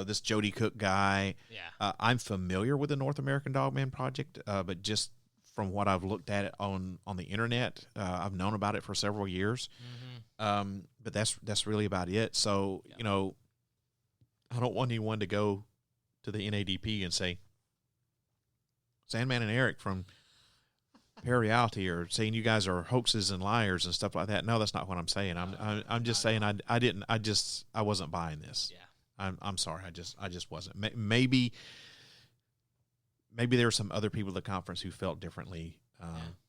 this Jody Cook guy. Yeah. I'm familiar with the North American Dogman Project, but just from what I've looked at it on the internet, I've known about it for several years. Mm-hmm. But that's really about it. So I don't want anyone to go to the NADP and say Sandman and Eric from ParaReality are saying you guys are hoaxes and liars and stuff like that. No, that's not what I'm saying. I'm just saying I wasn't buying this. Yeah. I'm sorry. I just wasn't. Maybe there were some other people at the conference who felt differently,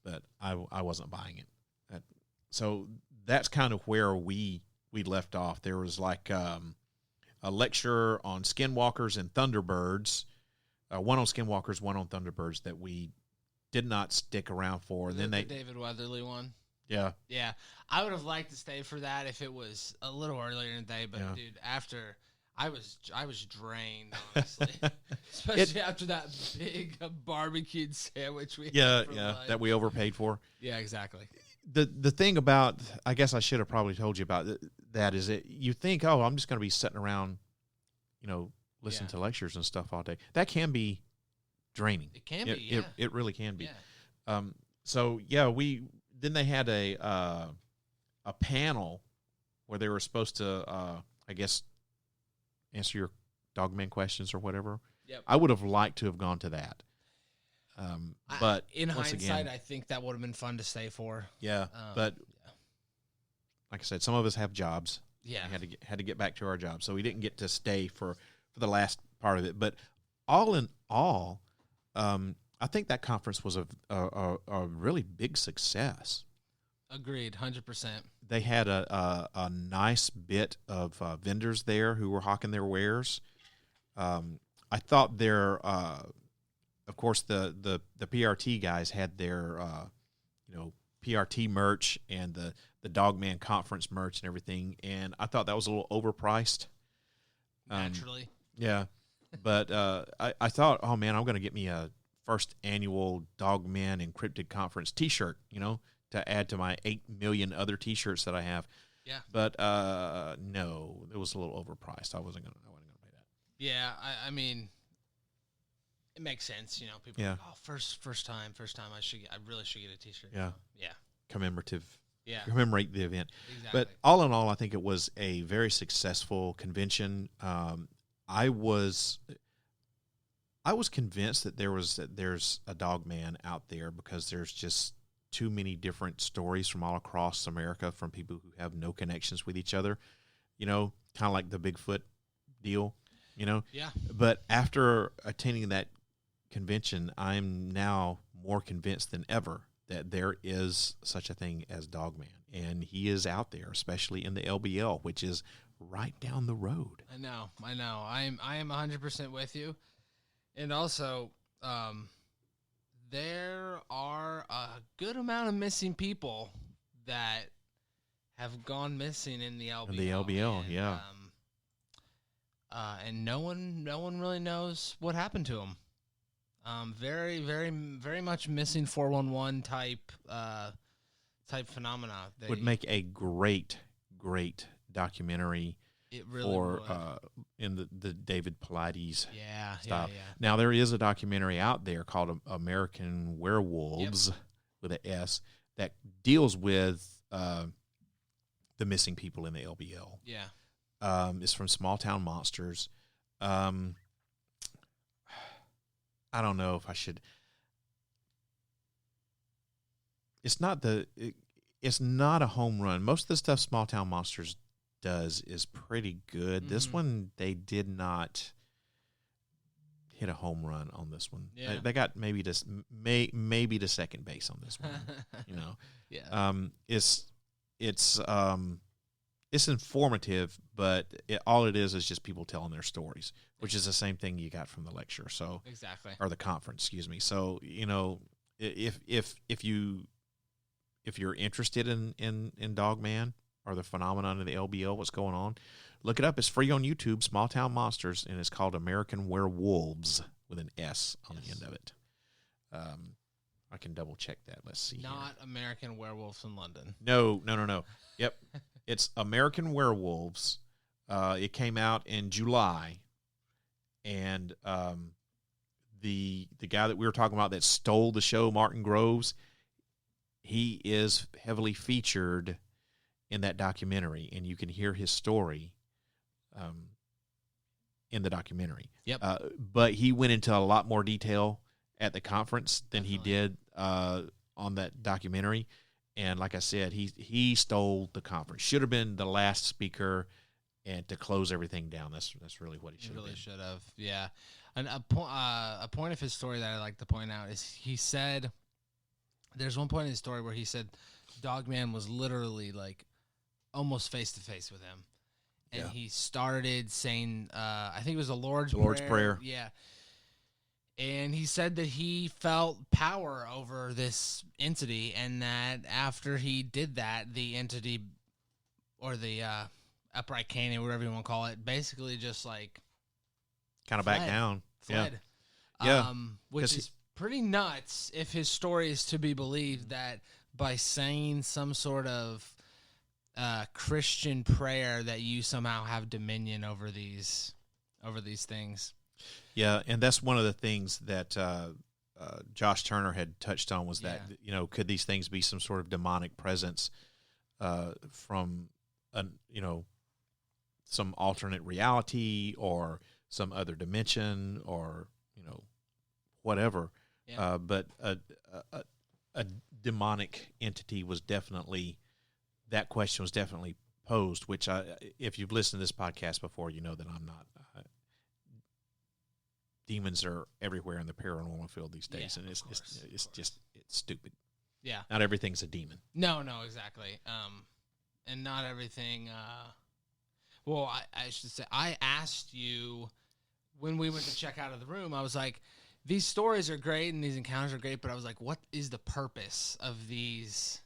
but I wasn't buying it. So that's kind of where we left off. There was like a lecture on skinwalkers and thunderbirds, one on skinwalkers, one on thunderbirds that we did not stick around for. And then the David Weatherly one. Yeah. Yeah. I would have liked to stay for that if it was a little earlier in the day, but dude, after I was drained, honestly. Especially after that big barbecued sandwich we had for lunch. that we overpaid for. Yeah, exactly. The thing about, I guess I should have probably told you about that, is that you think, oh, I'm just going to be sitting around, listening to lectures and stuff all day. That can be draining. It can be, yeah. It really can be. Yeah. So then they had a panel where they were supposed to, I guess, answer your Dogman questions or whatever. Yep. I would have liked to have gone to that. But in once hindsight, again, I think that would have been fun to stay for. Yeah, but like I said, some of us have jobs. Yeah, we had to get back to our jobs, so we didn't get to stay for the last part of it. But all in all, I think that conference was a really big success. Agreed, 100%. They had a nice bit of vendors there who were hawking their wares. I thought their of course, the PRT guys had their, PRT merch and the Dogman Conference merch and everything, and I thought that was a little overpriced. Naturally. Yeah, but I thought, oh, man, I'm going to get me a first annual Dogman and Cryptid Conference T-shirt, to add to my 8 million other T-shirts that I have. Yeah. But, no, it was a little overpriced. I wasn't going to pay that. Yeah, I mean... It makes sense, people are like, oh, first time, I really should get a T-shirt. Yeah. Yeah. Commemorate the event. Exactly. But all in all, I think it was a very successful convention. I was convinced that there's a Dogman out there because there's just too many different stories from all across America from people who have no connections with each other, kind of like the Bigfoot deal, Yeah. But after attending that convention, I'm now more convinced than ever that there is such a thing as Dogman, and he is out there, especially in the LBL, which is right down the road. I know. I am 100% with you, and also, there are a good amount of missing people that have gone missing in the LBL. In the LBL, and, yeah. And no one really knows what happened to them. Very, very, very much missing 411 type phenomena. Would make a great documentary. It really would. In the David Pilates style. Yeah. Now there is a documentary out there called American Werewolves with an S that deals with the missing people in the LBL. Yeah. It's from Small Town Monsters. I don't know if I should. It's not a home run. Most of the stuff Small Town Monsters does is pretty good. Mm-hmm. This one, they did not hit a home run on this one. Yeah. They got maybe to second base on this one. Yeah. It's informative, but all it is just people telling their stories, which is the same thing you got from the lecture. So exactly, or the conference, excuse me. So if you're interested in Dogman or the phenomenon of the LBL, what's going on, look it up. It's free on YouTube, Small Town Monsters, and it's called American Werewolves with an S on the end of it. I can double check that. Let's see. Not here. American Werewolves in London. No. Yep. It's American Werewolves. It came out in July, and the guy that we were talking about that stole the show, Martin Groves, he is heavily featured in that documentary, and you can hear his story in the documentary. Yep. But he went into a lot more detail at the conference than he did on that documentary. And like I said, he stole the conference. Should have been the last speaker, and to close everything down. That's really what he should have. Really should have. Yeah. And a point of his story that I like to point out is he said there's one point in his story where he said Dogman was literally like almost face to face with him, and he started saying I think it was the Lord's Prayer. Prayer. Yeah. And he said that he felt power over this entity, and that after he did that, the entity, or the upright canyon, whatever you want to call it, basically just like kind of back down. Fled. Yeah. Which is pretty nuts if his story is to be believed, that by saying some sort of Christian prayer that you somehow have dominion over these things. Yeah, and that's one of the things that Josh Turner had touched on, was that, could these things be some sort of demonic presence from some alternate reality or some other dimension, or whatever. Yeah. But a demonic entity was definitely, that question was definitely posed. Which if you've listened to this podcast before, you know that I'm not. Demons are everywhere in the paranormal field these days, and it's stupid. Yeah, not everything's a demon. No, exactly. And not everything. Well, I should say, I asked you when we went to check out of the room. I was like, these stories are great and these encounters are great, but I was like, what is the purpose of these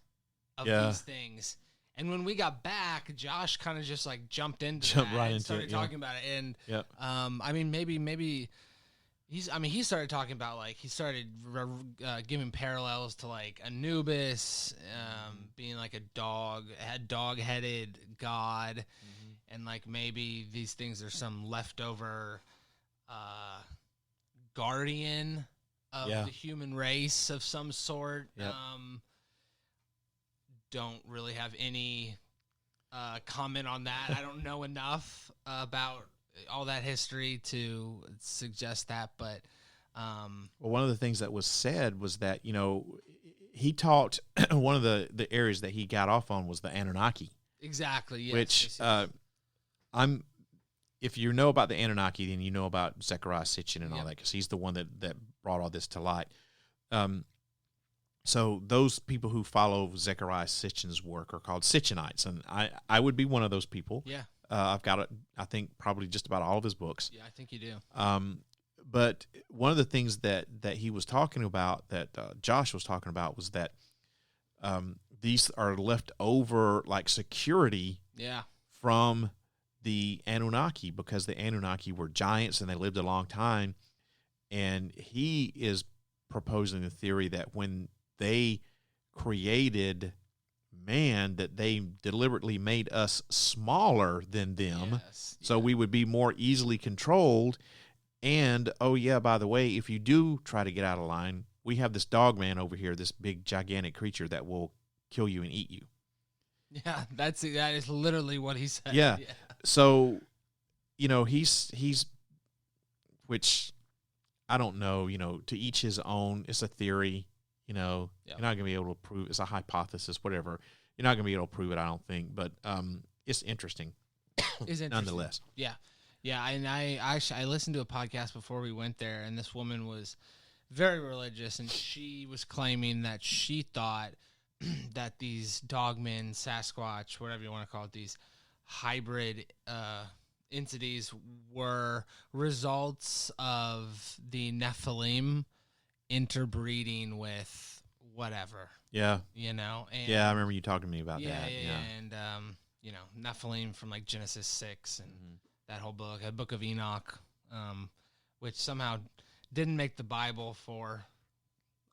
things? And when we got back, Josh kind of just like jumped right and started talking about it. And I mean, maybe. He started talking about, like, he started giving parallels to, like, Anubis being like a dog-headed god, and, like, maybe these things are some leftover guardian of the human race of some sort. Yep. Don't really have any comment on that. I don't know enough about all that history to suggest that, but well, one of the things that was said was that he taught one of the areas that he got off on was the Anunnaki. Exactly. Yes, which yes. if you know about the Anunnaki, then you know about Zecharia Sitchin and all that, because he's the one that brought all this to light. So those people who follow Zecharia Sitchin's work are called Sitchinites, and I would be one of those people. Yeah. I've got, I think, probably just about all of his books. Yeah, I think you do. But one of the things that he was talking about, that Josh was talking about, was that these are left over, like, security from the Anunnaki, because the Anunnaki were giants and they lived a long time. And he is proposing the theory that when they created man, that they deliberately made us smaller than them, so we would be more easily controlled. And by the way, if you do try to get out of line, we have this Dogman over here, this big gigantic creature that will kill you and eat you. Yeah, that is literally what he said. Yeah. So he's which I don't know, to each his own. It's a theory. You're not going to be able to prove. It's a hypothesis, whatever. You're not going to be able to prove it, I don't think. But it's interesting. Nonetheless. Yeah. And I listened to a podcast before we went there, and this woman was very religious, and she was claiming that she thought that these dogmen, Sasquatch, whatever you want to call it, these hybrid entities were results of the Nephilim interbreeding with whatever. Yeah. And I remember you talking to me about that. Yeah. And, Nephilim from, like, Genesis 6 and that whole book, a book of Enoch, which somehow didn't make the Bible for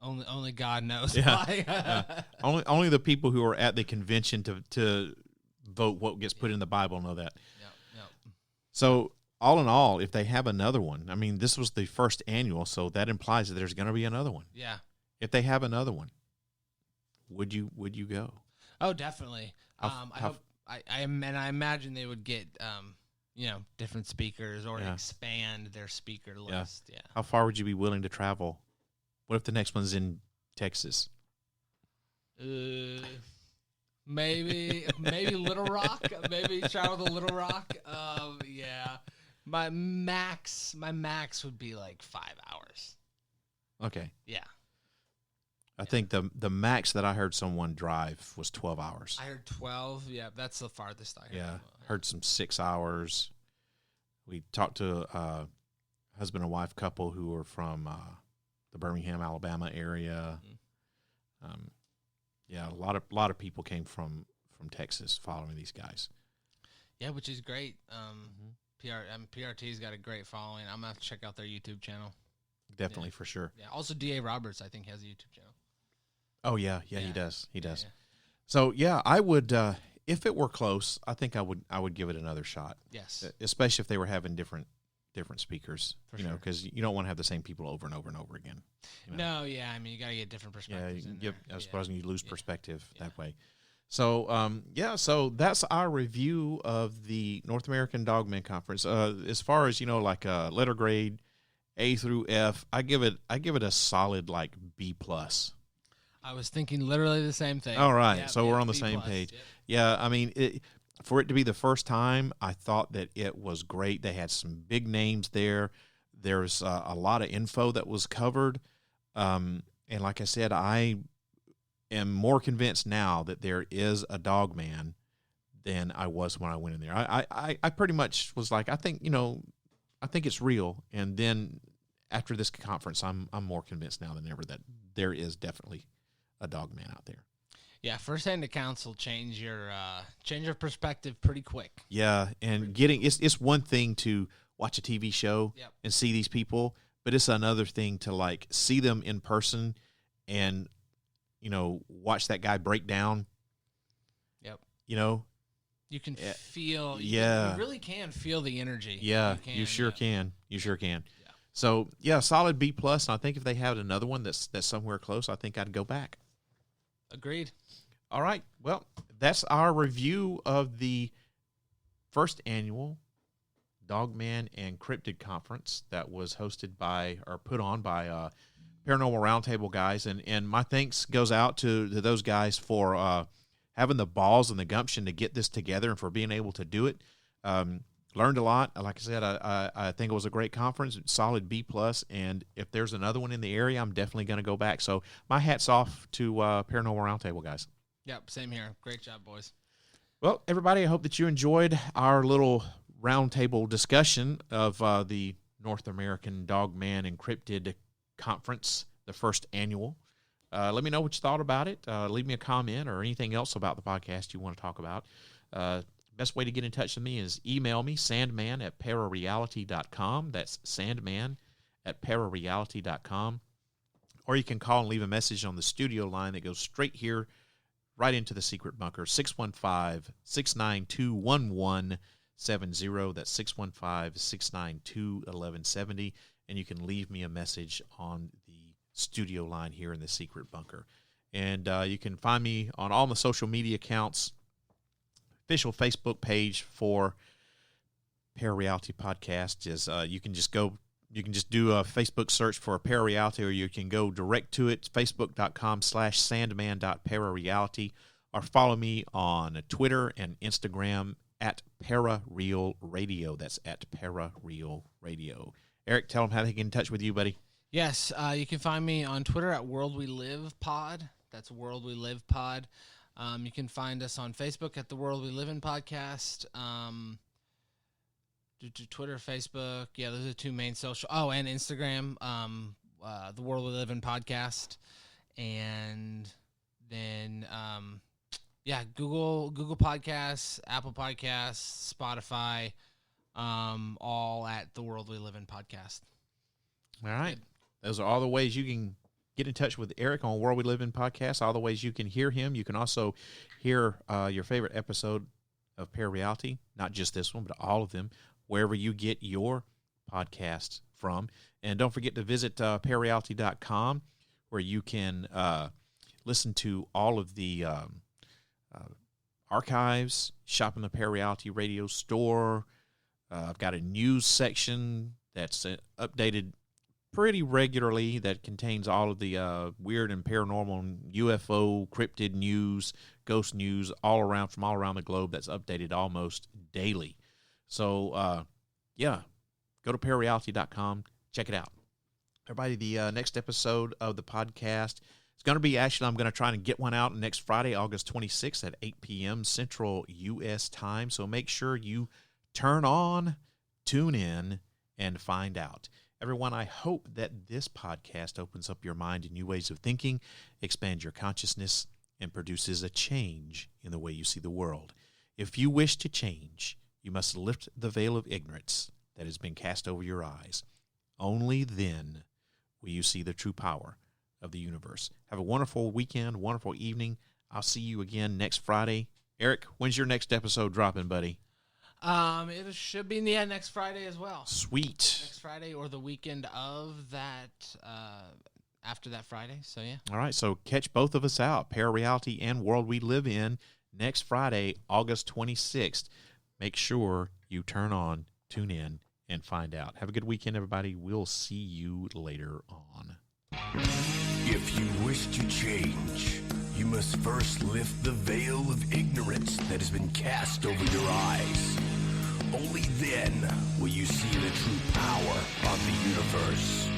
only God knows why. Only the people who are at the convention to vote what gets put in the Bible know that. Yeah. So, all in all, if they have another one, I mean, this was the first annual, so that implies that there's going to be another one. Yeah. If they have another one, would you go? Oh, definitely. I imagine they would get different speakers or expand their speaker list. Yeah. How far would you be willing to travel? What if the next one's in Texas? Maybe Little Rock. Maybe travel to Little Rock. Yeah. My max would be like 5 hours. Okay. Yeah. I think the max that I heard someone drive was 12 hours. I heard 12. Yeah, that's the farthest I heard. Yeah, heard some 6 hours. We talked to husband and wife couple who are from the Birmingham, Alabama area. Yeah, a lot of people came from Texas following these guys. Yeah, which is great. PRT's got a great following. I'm gonna have to check out their YouTube channel. Definitely, for sure. Yeah. Also, D.A. Roberts, I think, has a YouTube channel. Oh yeah, he does. He does. Yeah. So yeah, I would, if it were close, I think I would give it another shot. Yes. Especially if they were having different speakers, For you know, sure. because you don't want to have the same people over and over and over again. You know? No, yeah. I mean, you got to get different perspectives. I suppose you lose perspective that way. So, so that's our review of the North American Dogman Conference. As far as, like letter grade, A through F, I give it a solid like B+. I was thinking literally the same thing. All right, Yep, so we're yep, on the B+, same page. yep. Yeah, I mean, for it to be the first time, I thought that it was great. They had some big names there. There's a lot of info that was covered. And like I said, I am more convinced now that there is a Dogman than I was when I went in there. I pretty much was like, I think it's real. And then after this conference, I'm more convinced now than ever that there is definitely a Dogman out there. Yeah, first-hand accounts will change your perspective pretty quick. Yeah, and it's one thing to watch a TV show and see these people, but it's another thing to like see them in person and watch that guy break down. Yep. You can feel. You really can feel the energy. Yeah, you sure can. You sure can. Yeah. So solid B+. And I think if they had another one that's somewhere close, I think I'd go back. Agreed. All right. Well, that's our review of the first annual Dogman and Cryptid Conference that was hosted by or put on by Paranormal Round Table guys. And my thanks goes out to those guys for having the balls and the gumption to get this together and for being able to do it. Learned a lot. Like I said, I think it was a great conference, solid B+. And if there's another one in the area, I'm definitely going to go back. So my hat's off to Paranormal Roundtable guys. Yep, same here. Great job, boys. Well, everybody, I hope that you enjoyed our little roundtable discussion of the North American Dogman and Cryptid Conference, the first annual. Let me know what you thought about it. Leave me a comment or anything else about the podcast you want to talk about. Best way to get in touch with me is email me, sandman@parareality.com. That's sandman@parareality.com. Or you can call and leave a message on the studio line that goes straight here, right into the secret bunker, 615-692-1170. That's 615-692-1170. And you can leave me a message on the studio line here in the secret bunker. And you can find me on all the social media accounts. Official Facebook page for ParaReality Podcast is you can just do a Facebook search for ParaReality, or you can go direct to it, facebook.com/sandman.parareality, or follow me on Twitter and Instagram at ParaRealRadio. That's at ParaRealRadio. Eric, tell them how they get in touch with you, buddy. Yes, you can find me on Twitter at World We Live Pod. That's World We Live Pod. You can find us on Facebook at the World We Live In Podcast. Twitter, Facebook. Yeah, those are the two main social. Oh, and Instagram, the World We Live In Podcast. And then, Google Podcasts, Apple Podcasts, Spotify, all at the World We Live In Podcast. All right. Those are all the ways you can get in touch with Eric on World We Live In Podcast, all the ways you can hear him. You can also hear your favorite episode of ParaReality, not just this one, but all of them, wherever you get your podcasts from. And don't forget to visit ParaReality.com, where you can listen to all of the archives, shop in the ParaReality radio store. I've got a news section that's updated pretty regularly that contains all of the weird and paranormal and UFO, cryptid news, ghost news all around the globe that's updated almost daily. So, go to parareality.com, check it out. Everybody, the next episode of the podcast is going to be, I'm going to try and get one out next Friday, August 26th at 8 p.m. Central U.S. time. So make sure you tune in, and find out. Everyone, I hope that this podcast opens up your mind to new ways of thinking, expands your consciousness, and produces a change in the way you see the world. If you wish to change, you must lift the veil of ignorance that has been cast over your eyes. Only then will you see the true power of the universe. Have a wonderful weekend, wonderful evening. I'll see you again next Friday. Eric, when's your next episode dropping, buddy? It should be in the next Friday as well. Sweet. Next Friday or the weekend of that, after that Friday. So, yeah. All right, so catch both of us out, ParaReality and World We Live In, next Friday, August 26th. Make sure you tune in, and find out. Have a good weekend, everybody. We'll see you later on. If you wish to change, you must first lift the veil of ignorance that has been cast over your eyes. Only then will you see the true power of the universe.